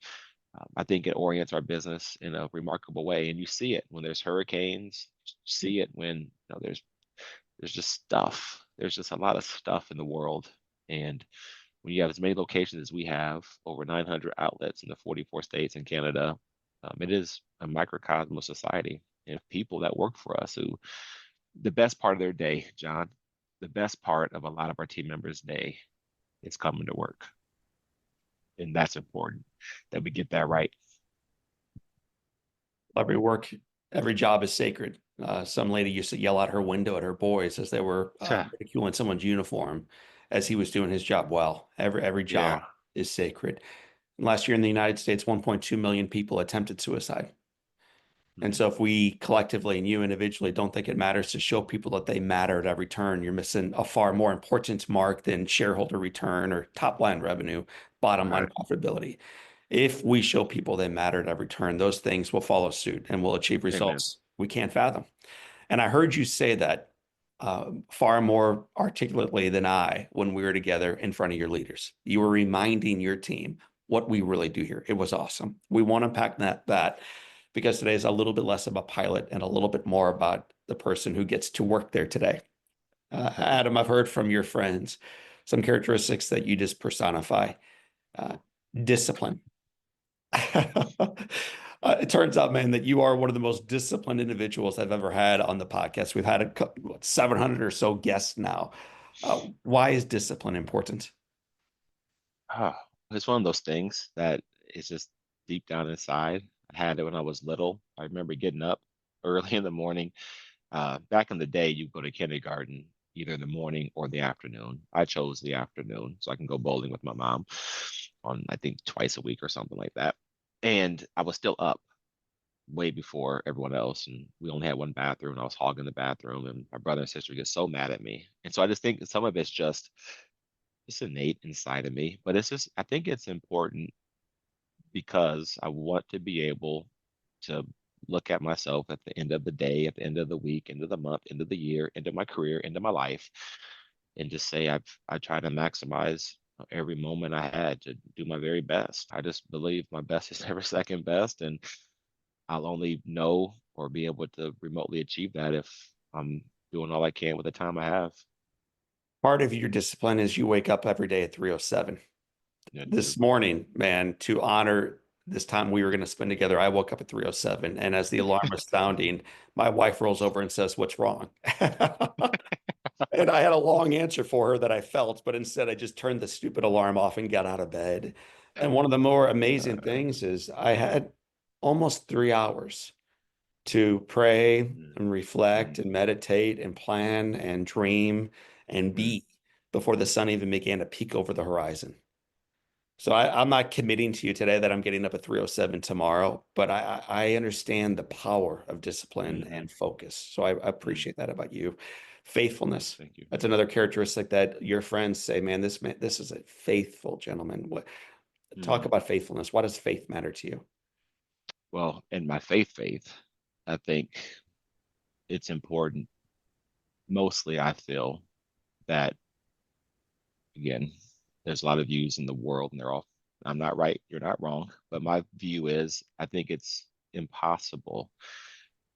Speaker 3: I think it orients our business in a remarkable way. And you see it when there's hurricanes. You see it when there's just stuff. There's just a lot of stuff in the world. And when you have as many locations as we have, over 900 outlets in the 44 states and Canada, it is a microcosm of society. And people that work for us who, the best part of their day, John, the best part of a lot of our team members' day is coming to work. And that's important that we get that right.
Speaker 1: Every work, every job is sacred. Some lady used to yell out her window at her boys as they were ridiculing someone's uniform as he was doing his job well. Every job
Speaker 3: Yeah.
Speaker 1: is sacred. Last year in the United States, 1.2 million people attempted suicide. And
Speaker 3: Mm,
Speaker 1: so if we collectively and you individually don't think it matters to show people that they matter at every turn, you're missing a far more important mark than shareholder return or top line revenue, bottom line
Speaker 3: right.
Speaker 1: profitability. If we show people they matter at every turn, those things will follow suit and will achieve
Speaker 3: Amen.
Speaker 1: results we can't fathom. And I heard you say that far more articulately than I when we were together in front of your leaders. You were reminding your team what we really do here. It was awesome. We want to unpack that because today is a little bit less about pilot and a little bit more about the person who gets to work there today. Adam, I've heard from your friends some characteristics that you just personify. Uh, Discipline. It turns out, man, that you are one of the most disciplined individuals I've ever had on the podcast. We've had 700 or so guests now. Why is discipline important?
Speaker 3: Ah, it's one of those things that is just deep down inside. I had it when I was little. I remember getting up early in the morning. Back in the day, you go to kindergarten either in the morning or the afternoon. I chose the afternoon so I can go bowling with my mom on, I think, twice a week or something like that. And I was still up way before everyone else. And we only had one bathroom, and I was hogging the bathroom. And my brother and sister get so mad at me. And so I just think some of it's just it's innate inside of me. But it's just I think it's important because I want to be able to look at myself at the end of the day, at the end of the week, end of the month, end of the year, end of my career, end of my life, and just say I try to maximize every moment I had to do my very best. I just believe my best is never second best, and I'll only know or be able to remotely achieve that if I'm doing all I can with the time I have.
Speaker 1: Part of your discipline is you wake up every day at 3:07.
Speaker 3: That too.
Speaker 1: This morning, man, to honor this time we were going to spend together, I woke up at 3:07. And as the alarm was sounding, my wife rolls over and says, "What's wrong?" And I had a long answer for her that I felt, but instead I just turned the stupid alarm off and got out of bed. And one of the more amazing
Speaker 3: Uh,
Speaker 1: things is I had almost 3 hours to pray
Speaker 3: mm,
Speaker 1: and reflect
Speaker 3: mm,
Speaker 1: and meditate and plan and dream and
Speaker 3: mm,
Speaker 1: be before the sun even began to peek over the horizon. So I'm not committing to you today that I'm getting up at 3:07 tomorrow, but I understand the power of discipline
Speaker 3: mhm,
Speaker 1: and focus. So I
Speaker 3: mm.
Speaker 1: appreciate that about you. Faithfulness.
Speaker 3: Thank you.
Speaker 1: That's another characteristic that your friends say, man, this is a faithful gentleman. Talk
Speaker 3: Mm.
Speaker 1: about faithfulness. Why does faith matter to you?
Speaker 3: Well, in my faith, I think it's important. Mostly, I feel that, again, there's a lot of views in the world, and they're all, I'm not right, you're not wrong. But my view is, I think it's impossible.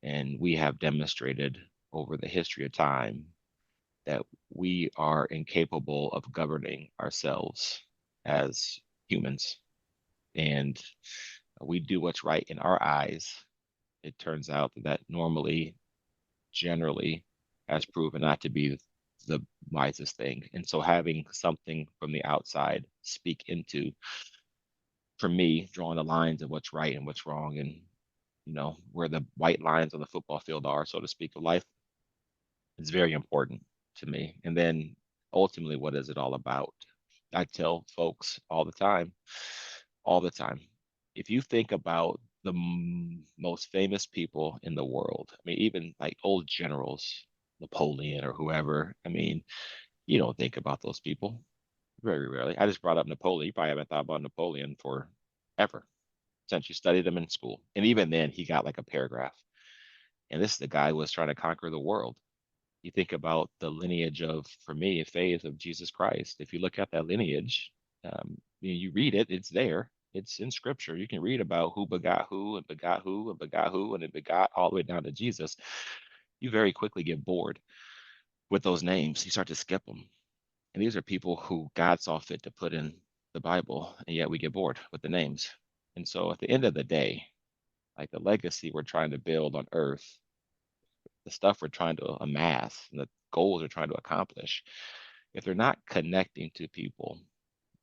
Speaker 3: And we have demonstrated over the history of time that we are incapable of governing ourselves as humans. And we do what's right in our eyes. It turns out that normally, generally, has proven not to be the wisest thing. And so having something from the outside speak into for me, drawing the lines of what's right and what's wrong, and where the white lines on the football field are, so to speak, of life, is very important to me. And then ultimately, what is it all about? I tell folks all the time, if you think about the most famous people in the world, I mean, even like old generals, Napoleon or whoever, I mean, you don't think about those people very rarely. I just brought up Napoleon. You probably haven't thought about Napoleon for ever since you studied him in school. And even then, he got like a paragraph. And this is the guy who was trying to conquer the world. You think about the lineage of, for me, faith of Jesus Christ. If you look at that lineage, you read it, it's there. It's in scripture. You can read about who begot who and begot who and begot who and it begot all the way down to Jesus. You very quickly get bored with those names. You start to skip them. And these are people who God saw fit to put in the Bible, and yet we get bored with the names. And so at the end of the day, like the legacy we're trying to build on earth, the stuff we're trying to amass, and the goals we're trying to accomplish, if they're not connecting to people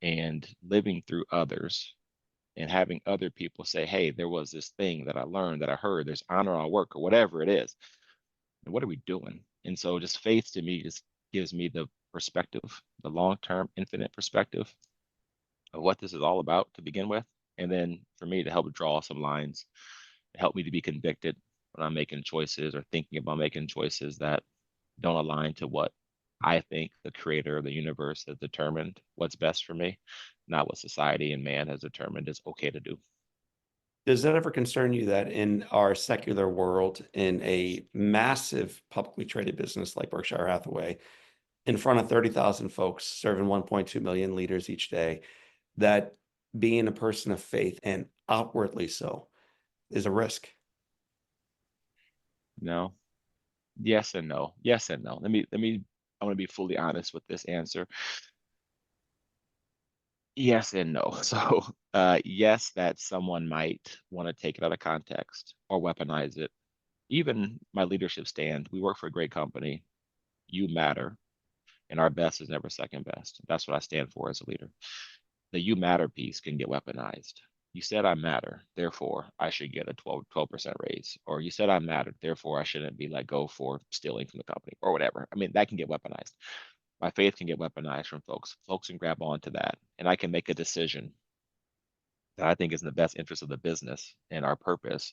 Speaker 3: and living through others and having other people say, hey, there was this thing that I learned, that I heard, there's honor on work or whatever it is, and what are we doing? And so just faith to me just gives me the perspective, the long-term infinite perspective of what this is all about to begin with. And then for me to help draw some lines, help me to be convicted when I'm making choices or thinking about making choices that don't align to what I think the creator of the universe has determined what's best for me, not what society and man has determined is okay to do.
Speaker 1: Does that ever concern you that in our secular world, in a massive publicly traded business like Berkshire Hathaway, in front of 30,000 folks, serving 1.2 million leaders each day, that being a person of faith and outwardly so is a risk?
Speaker 3: No, yes and no, yes and no. I want to be fully honest with this answer. Yes and no. So, yes, that someone might want to take it out of context or weaponize it. Even my leadership stand, we work for a great company. You matter, and our best is never second best. That's what I stand for as a leader. The you matter piece can get weaponized. You said I matter, therefore I should get a 12% raise. Or you said I mattered, therefore I shouldn't be let go for stealing from the company or whatever. I mean, that can get weaponized. My faith can get weaponized from folks. Folks can grab onto that. And I can make a decision that I think is in the best interest of the business and our purpose.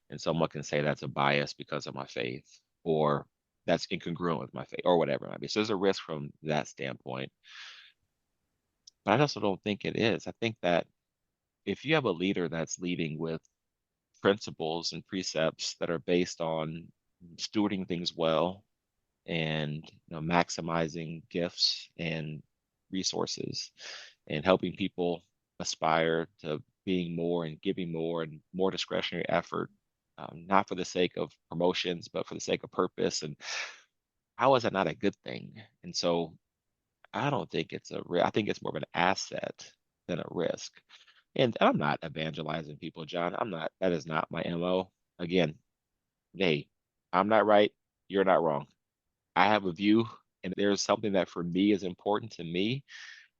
Speaker 3: And someone can say that's a bias because of my faith, or that's incongruent with my faith, or whatever it might be. So there's a risk from that standpoint. But I also don't think it is. I think that if you have a leader that's leading with principles and precepts that are based on stewarding things well and maximizing gifts and resources and helping people aspire to being more and giving more and more discretionary effort, not for the sake of promotions, but for the sake of purpose. And how is that not a good thing? And so I don't think I think it's more of an asset than a risk. And I'm not evangelizing people, John. That is not my MO. Again, hey, I'm not right. You're not wrong. I have a view, and there's something that for me is important to me,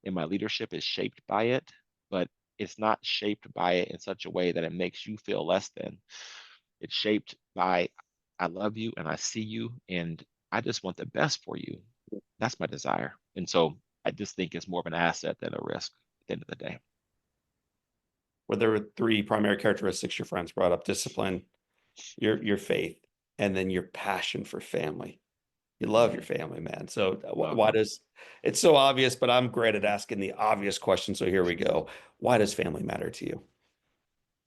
Speaker 3: and my leadership is shaped by it, but it's not shaped by it in such a way that it makes you feel less than. It's shaped by, I love you and I see you, and I just want the best for you. That's my desire. And so I just think it's more of an asset than a risk at the end of the day.
Speaker 1: Where there were three primary characteristics your friends brought up: discipline, your faith, and then your passion for family. You love your
Speaker 3: Mm,
Speaker 1: family, man. So
Speaker 3: love
Speaker 1: why
Speaker 3: them.
Speaker 1: does it's so obvious, but I'm great at asking the obvious question. So here we go. Why does family matter to you?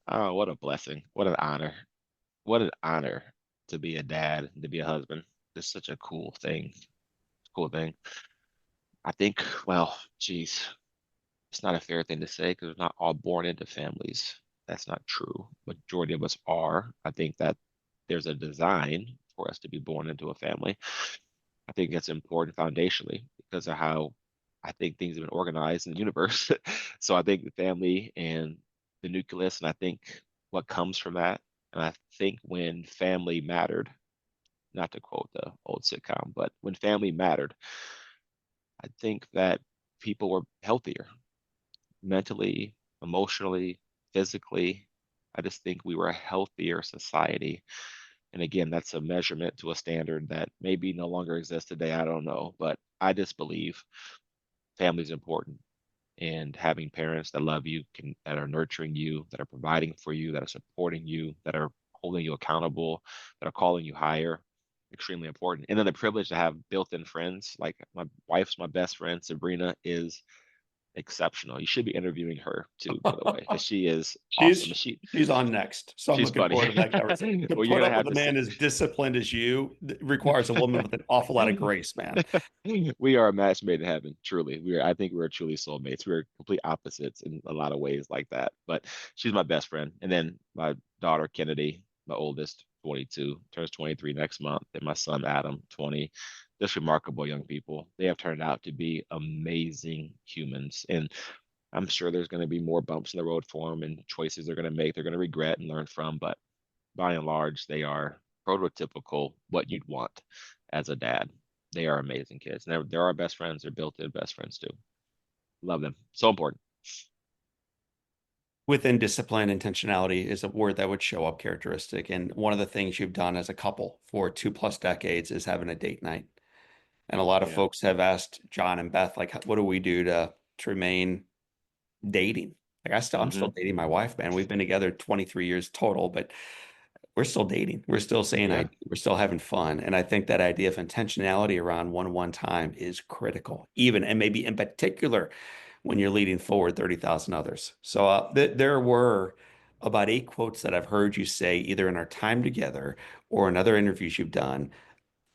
Speaker 3: Oh, what a blessing. What an honor. What an honor to be a dad, to be a husband. It's such a cool thing. Cool thing. I think, well, geez, it's not a fair thing to say because we're not all born into families. That's not true. Majority of us are. I think that there's a design for us to be born into a family. I think that's important foundationally because of how I think things have been organized in the universe. So I think the family and the nucleus, and I think what comes from that. And I think when family mattered, not to quote the old sitcom, but when family mattered, I think that people were healthier mentally, emotionally. physically. I just think we were a healthier society. And again, that's a measurement to a standard that maybe no longer exists today. I don't know. But I just believe family is important, and having parents that love you, that are nurturing you, that are providing for you, that are supporting you, that are holding you accountable, that are calling you higher, extremely important. And then the privilege to have built-in friends, like my wife's my best friend, Sabrina, is exceptional. You should be interviewing her too, by the way, because she is awesome.
Speaker 1: She's
Speaker 3: She
Speaker 1: she's on next. So I'm
Speaker 3: she's
Speaker 1: looking
Speaker 3: funny.
Speaker 1: forward to that conversation. To
Speaker 3: Well, you're
Speaker 1: put
Speaker 3: gonna
Speaker 1: up
Speaker 3: have
Speaker 1: with a
Speaker 3: to see.
Speaker 1: man as disciplined as you requires a woman with an awful lot of grace, man.
Speaker 3: We are a match made in heaven, truly. I think we're truly soulmates. We're complete opposites in a lot of ways like that. But she's my best friend. And then my daughter, Kennedy, my oldest, 22, turns 23 next month. And my son, Adam, 20. Just remarkable young people. They have turned out to be amazing humans. And I'm sure there's going to be more bumps in the road for them and choices they're going to make, they're going to regret and learn from. But by and large, they are prototypical what you'd want as a dad. They are amazing kids. And they're our best friends. They're built-in best friends too. Love them. So important.
Speaker 1: Within discipline, intentionality is a word that would show up characteristic. And one of the things you've done as a couple for 2+ decades is having a date night. And a lot of
Speaker 3: Yeah.
Speaker 1: folks have asked John and Beth, like, what do we do to remain dating? Like I'm
Speaker 3: Hmm.
Speaker 1: still dating my wife, man. We've been together 23 years total, but we're still dating. We're still saying
Speaker 3: Yeah.
Speaker 1: we're still having fun. And I think that idea of intentionality around one time is critical, even and maybe in particular when you're leading forward 30,000 others. So there were about 8 quotes that I've heard you say either in our time together or in other interviews you've done.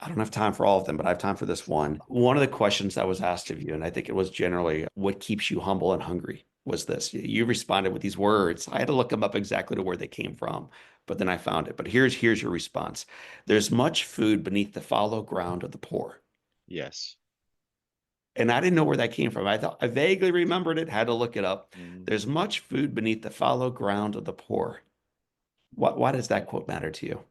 Speaker 1: I don't have time for all of them, but I have time for this one. One of the questions that was asked of you, and I think it was generally, what keeps you humble and hungry, was this. You responded with these words. I had to look them up exactly to where they came from, but then I found it. But here's your response. There's much food beneath the fallow ground of the poor.
Speaker 3: Yes.
Speaker 1: And I didn't know where that came from. I thought I vaguely remembered it, had to look it up.
Speaker 3: Hmm.
Speaker 1: There's much food beneath the fallow ground of the poor. Why does that quote matter to you?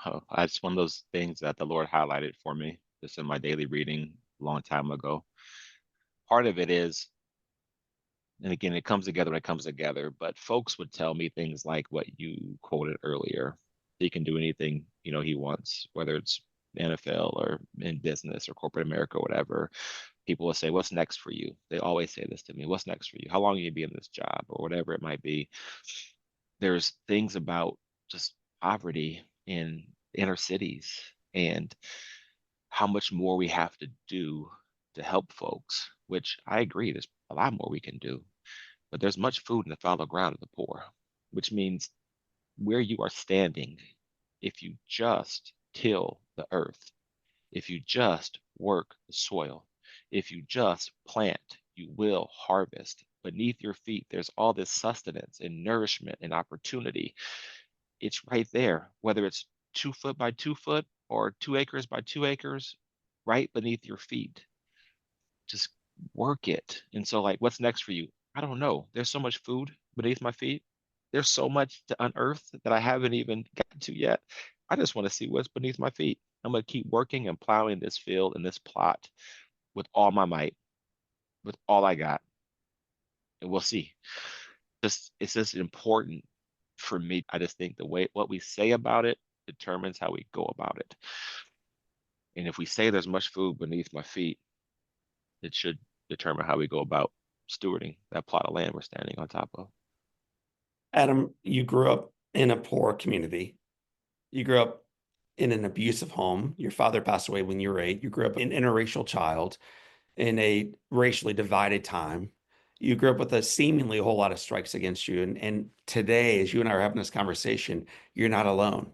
Speaker 3: Oh, it's one of those things that the Lord highlighted for me just in my daily reading a long time ago. Part of it is, and again, it comes together when it comes together, but folks would tell me things like what you quoted earlier. He can do anything, he wants, whether it's NFL or in business or corporate America or whatever. People will say, "What's next for you?" They always say this to me, "What's next for you? How long are you gonna be in this job?" or whatever it might be. There's things about just poverty in inner cities and how much more we have to do to help folks, which I agree, there's a lot more we can do, but there's much food in the fallow ground of the poor, which means where you are standing, if you just till the earth, if you just work the soil, if you just plant, you will harvest. Beneath your feet, there's all this sustenance and nourishment and opportunity. It's right there, whether it's 2 foot by 2 foot or 2 acres by 2 acres, right beneath your feet. Just work it. And so, like, what's next for you? I don't know. There's so much food beneath my feet. There's so much to unearth that I haven't even gotten to yet. I just want to see what's beneath my feet. I'm going to keep working and plowing this field and this plot with all my might, with all I got, and we'll see. Just it's just important for me. I just think the way what we say about it determines how we go about it. And if we say there's much food beneath my feet, it should determine how we go about stewarding that plot of land we're standing on top of.
Speaker 1: Adam, you grew up in a poor community. You grew up in an abusive home. Your father passed away when you were 8. You grew up an interracial child in a racially divided time. You grew up with a seemingly a whole lot of strikes against you. And today, as you and I are having this conversation, you're not alone.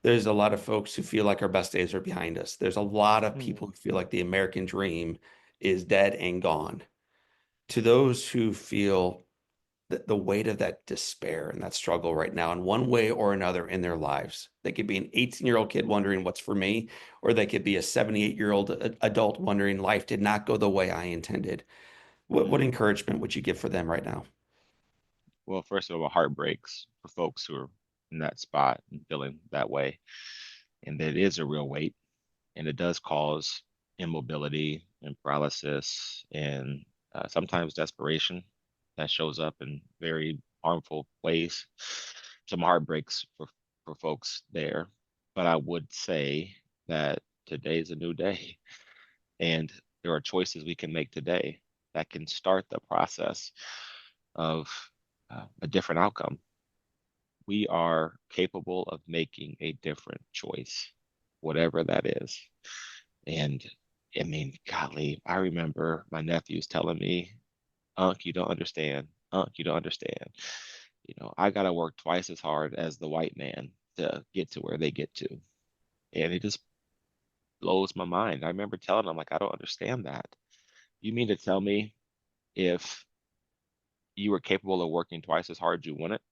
Speaker 1: There's a lot of folks who feel like our best days are behind us. There's a lot of
Speaker 3: Hmm.
Speaker 1: people who feel like the American dream is dead and gone. To those who feel the weight of that despair and that struggle right now in one way or another in their lives. They could be an 18-year-old kid wondering what's for me, or they could be a 78-year-old adult wondering life did not go the way I intended. What
Speaker 3: Hmm.
Speaker 1: encouragement would you give for them right now?
Speaker 3: Well, first of all, heart breaks for folks who are in that spot and feeling that way. And that it is a real weight, and it does cause immobility and paralysis and sometimes desperation that shows up in very harmful ways. Some heartbreaks for folks there. But I would say that today's a new day, and there are choices we can make today that can start the process of a different outcome. We are capable of making a different choice, whatever that is. And I mean, golly, I remember my nephews telling me, Unc, you don't understand. Unc, you don't understand. I got to work twice as hard as the white man to get to where they get to. And it just blows my mind. I remember telling them, like, I don't understand that. You mean to tell me if you were capable of working twice as hard, you wouldn't?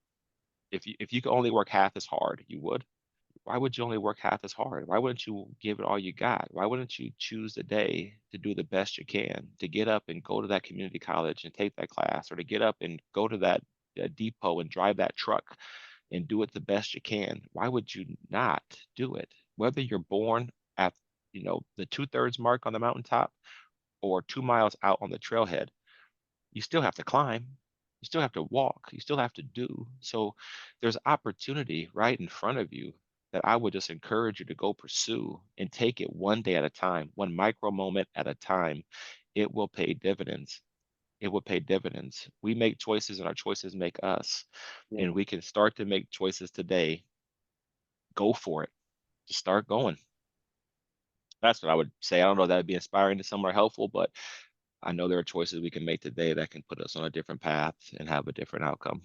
Speaker 3: If you could only work half as hard, you would? Why would you only work half as hard? Why wouldn't you give it all you got? Why wouldn't you choose the day to do the best you can, to get up and go to that community college and take that class, or to get up and go to that depot and drive that truck and do it the best you can? Why would you not do it? Whether you're born at, the 2/3 mark on the mountaintop or 2 miles out on the trailhead, you still have to climb, you still have to walk, you still have to do. So there's opportunity right in front of you that I would just encourage you to go pursue and take it one day at a time, one micro moment at a time. It will pay dividends. It will pay dividends. We make choices and our choices make us.
Speaker 1: Yeah.
Speaker 3: And we can start to make choices today. Go for it. Just start going. That's what I would say. I don't know if that would be inspiring to someone or helpful, but I know there are choices we can make today that can put us on a different path and have a different outcome.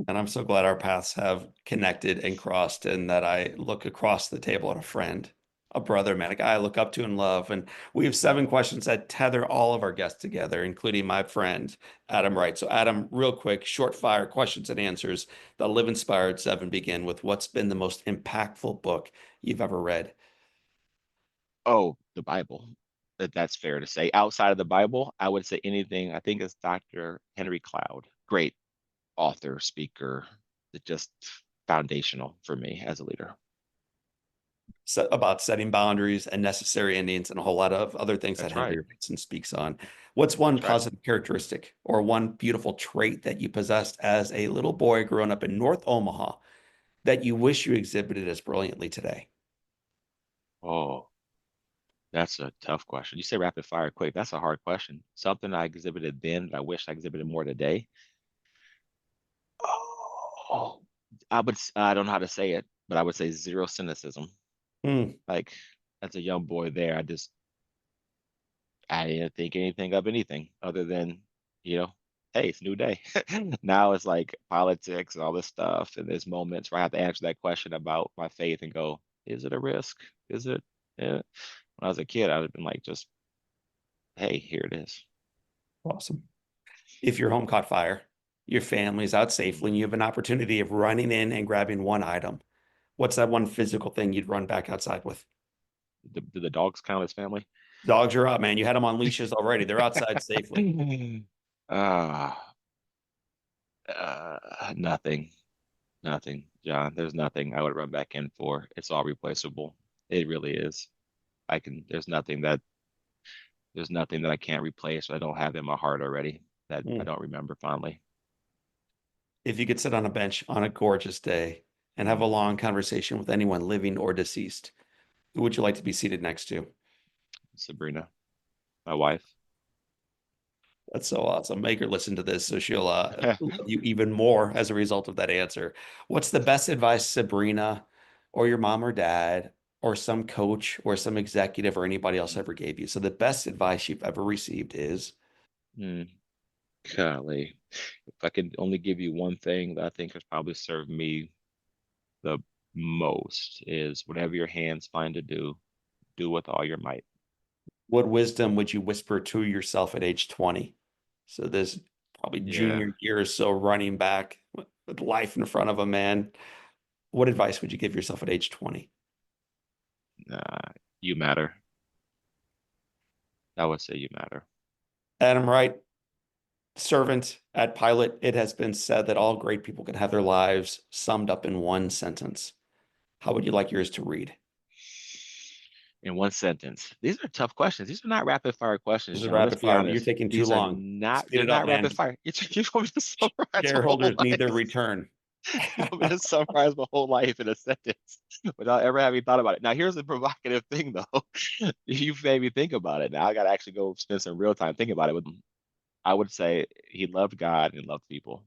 Speaker 1: And I'm so glad our paths have connected and crossed, and that I look across the table at a friend, a brother, man, a guy I look up to and love. And we have 7 questions that tether all of our guests together, including my friend, Adam Wright. So, Adam, real quick, short fire questions and answers. The Live Inspired 7 begin with what's been the most impactful book you've ever read?
Speaker 3: Oh, the Bible. That's fair to say. Outside of the Bible, I would say anything. I think it's Dr. Henry Cloud. Great author, speaker, that just foundational for me as a leader.
Speaker 1: About setting boundaries and necessary endings and a whole lot of other things that
Speaker 3: That's right.
Speaker 1: Henry Richardson speaks on. What's one
Speaker 3: That's right.
Speaker 1: positive characteristic or one beautiful trait that you possessed as a little boy growing up in North Omaha that you wish you exhibited as brilliantly today?
Speaker 3: Oh, that's a tough question. You say rapid fire quick. That's a hard question. Something I exhibited then that I wish I exhibited more today. Oh, I don't know how to say it, but I would say zero cynicism.
Speaker 1: Hmm.
Speaker 3: Like as a young boy there, I didn't think anything of anything other than, you know, hey, it's a new day. Now it's like politics and all this stuff. And there's moments where I have to answer that question about my faith and go, is it a risk? Is it? Yeah. When I was a kid, I'd have been like, just, hey, here it is.
Speaker 1: Awesome. If your home caught fire, your family's out
Speaker 3: Mm.
Speaker 1: safely, and you have an opportunity of running in and grabbing one item, what's that one physical thing you'd run back outside with?
Speaker 3: Do the dogs count as family?
Speaker 1: Dogs are up, man. You had them on leashes already. They're outside safely.
Speaker 3: Ah, nothing, nothing, John. There's nothing I would run back in for. It's all replaceable. It really is. There's nothing that I can't replace or I don't have in my heart already that I
Speaker 1: Hmm.
Speaker 3: don't remember fondly.
Speaker 1: If you could sit on a bench on a gorgeous day and have a
Speaker 3: Mm.
Speaker 1: long conversation with anyone living or deceased, who would you like to be seated next to?
Speaker 3: Sabrina, my wife.
Speaker 1: That's so awesome. Make her listen to this so she'll love you even more as a result of that answer. What's the best advice Sabrina or your mom or dad or some coach or some executive or anybody else ever gave you? So the best advice you've ever received is,
Speaker 3: Mm, golly. If I could only give you one thing that I think has probably served me the most is whatever your hands find to do with all your might.
Speaker 1: what wisdom would you whisper to yourself at age 20? So this probably
Speaker 3: Yeah.
Speaker 1: junior year or so running back with life in front of a man. What advice would you give yourself at age 20?
Speaker 3: You matter. I would say you matter.
Speaker 1: Adam Wright, servant at Pilot, it has been said that all great people can have their lives summed up in one sentence. How would you like yours to read?
Speaker 3: In one sentence. These are tough questions. These are not rapid fire questions,
Speaker 1: This is
Speaker 3: John. Let's
Speaker 1: rapid
Speaker 3: be
Speaker 1: fire. You're
Speaker 3: honest.
Speaker 1: taking too
Speaker 3: These are
Speaker 1: long.
Speaker 3: not,
Speaker 1: Speed
Speaker 3: they're
Speaker 1: it up,
Speaker 3: not rapid
Speaker 1: man.
Speaker 3: fire. You want me to summarize my whole
Speaker 1: Shareholders need their
Speaker 3: life?
Speaker 1: return.
Speaker 3: You want me to summarize my whole life in a sentence without ever having thought about it? Now, here's the provocative thing, though. You've made me think about it. Now I got to actually go spend some real time thinking about it. I would say he loved God and loved people.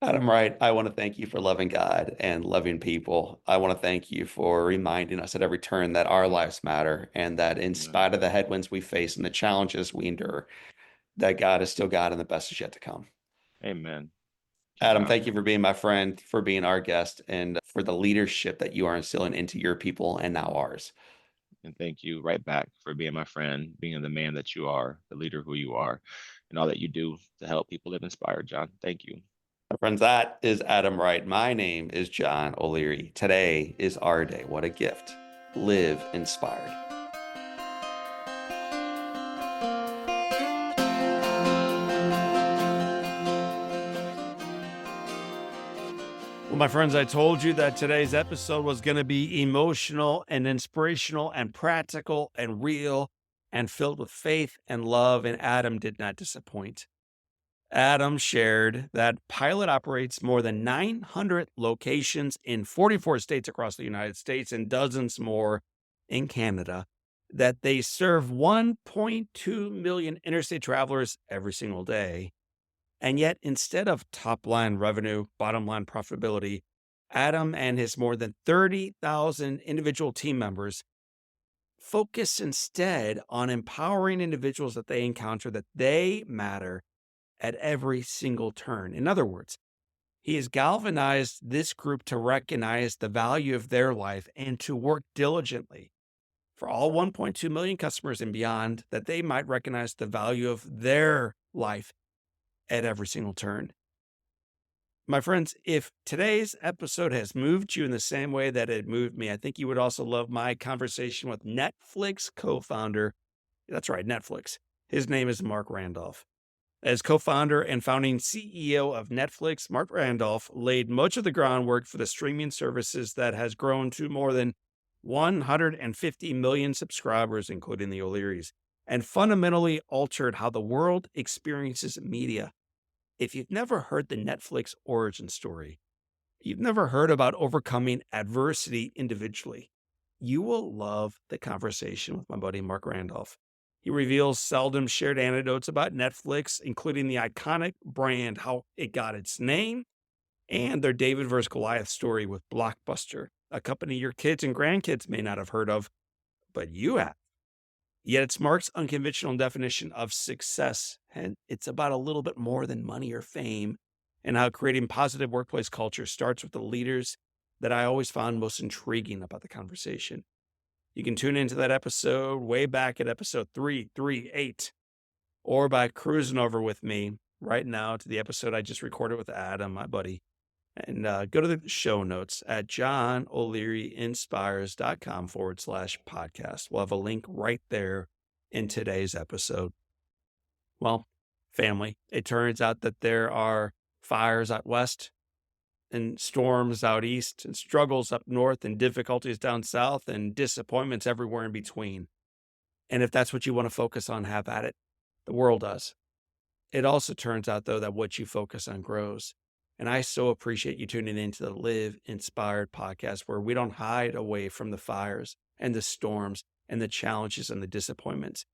Speaker 1: Adam Wright, I want to thank you for loving God and loving people. I want to thank you for reminding us at every turn that our lives matter and that in
Speaker 3: Amen.
Speaker 1: spite of the headwinds we face and the challenges we endure, that God is still God and the best is yet to come.
Speaker 3: Amen. Thank you,
Speaker 1: Adam,
Speaker 3: John.
Speaker 1: thank you for being my friend, for being our guest, and for the leadership that you are instilling into your people and now ours.
Speaker 3: And thank you right back for being my friend, being the man that you are, the leader who you are, and all that you do to help people live inspired, John. Thank you.
Speaker 1: My friends, that is Adam Wright. My name is John O'Leary. Today is our day. What a gift. Live inspired. Well, my friends, I told you that today's episode was going to be emotional and inspirational and practical and real and filled with faith and love, and Adam did not disappoint. Adam shared that Pilot operates more than 900 locations in 44 states across the United States and dozens more in Canada, that they serve 1.2 million interstate travelers every single day. And yet, instead of top line revenue, bottom line profitability, Adam and his more than 30,000 individual team members focus instead on empowering individuals that they encounter that they matter at every single turn. In other words, he has galvanized this group to recognize the value of their life and to work diligently for all 1.2 million customers and beyond, that they might recognize the value of their life at every single turn. My friends, if today's episode has moved you in the same way that it moved me, I think you would also love my conversation with Netflix co-founder. That's right, Netflix. His name is Mark Randolph. As co-founder and founding CEO of Netflix, Mark Randolph laid much of the groundwork for the streaming services that has grown to more than 150 million subscribers, including the O'Learys, and fundamentally altered how the world experiences media. If you've never heard the Netflix origin story, you've never heard about overcoming adversity individually, you will love the conversation with my buddy Mark Randolph. He reveals seldom shared anecdotes about Netflix, including the iconic brand, how it got its name, and their David versus Goliath story with Blockbuster, a company your kids and grandkids may not have heard of, but you have. Yet it's Mark's unconventional definition of success, and it's about a little bit more than money or fame, and how creating positive workplace culture starts with the leaders that I always found most intriguing about the conversation. You can tune into that episode way back at episode 338, or by cruising over with me right now to the episode I just recorded with Adam, my buddy. And go to the show notes at johnolearyinspires.com/podcast. We'll have a link right there in today's episode. Well, family, it turns out that there are fires out west and storms out east and struggles up north and difficulties down south and disappointments everywhere in between. And if that's what you want to focus on, have at it. The world does. It also turns out, though, that what you focus on grows. And I so appreciate you tuning into the Live Inspired podcast, where we don't hide away from the fires and the storms and the challenges and the disappointments.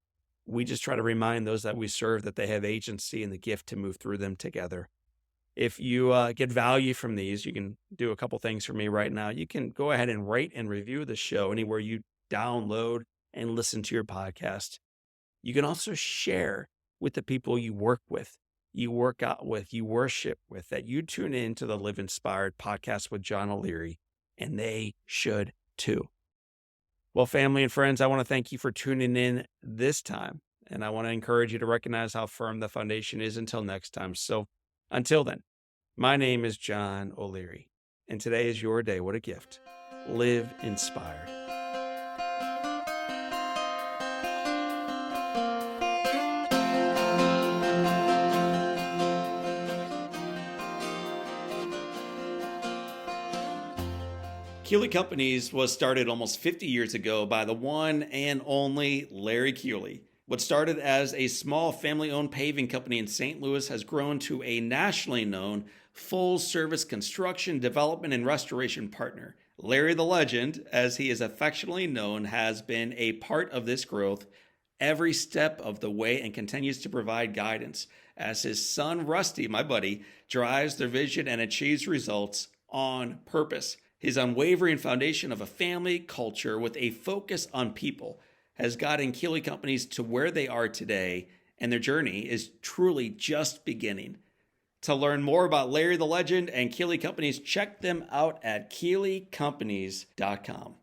Speaker 1: We just try to remind those that we serve that they have agency and the gift to move through them together. If you get value from these, you can do a couple things for me right now. You can go ahead and rate and review the show anywhere you download and listen to your podcast. You can also share with the people you work with, you work out with, you worship with, that you tune in to the Live Inspired podcast with John O'Leary, and they should too. Well, family and friends, I want to thank you for tuning in this time, and I want to encourage you to recognize how firm the foundation is until next time. So until then, my name is John O'Leary, and today is your day. What a gift. Live inspired. Keeley Companies was started almost 50 years ago by the one and only Larry Keeley. What started as a small family-owned paving company in St. Louis has grown to a nationally known full-service construction, development, and restoration partner. Larry the Legend, as he is affectionately known, has been a part of this growth every step of the way and continues to provide guidance as his son Rusty, my buddy, drives their vision and achieves results on purpose. His unwavering foundation of a family culture with a focus on people has gotten Keeley Companies to where they are today, and their journey is truly just beginning. To learn more about Larry the Legend and Keeley Companies, check them out at KeeleyCompanies.com.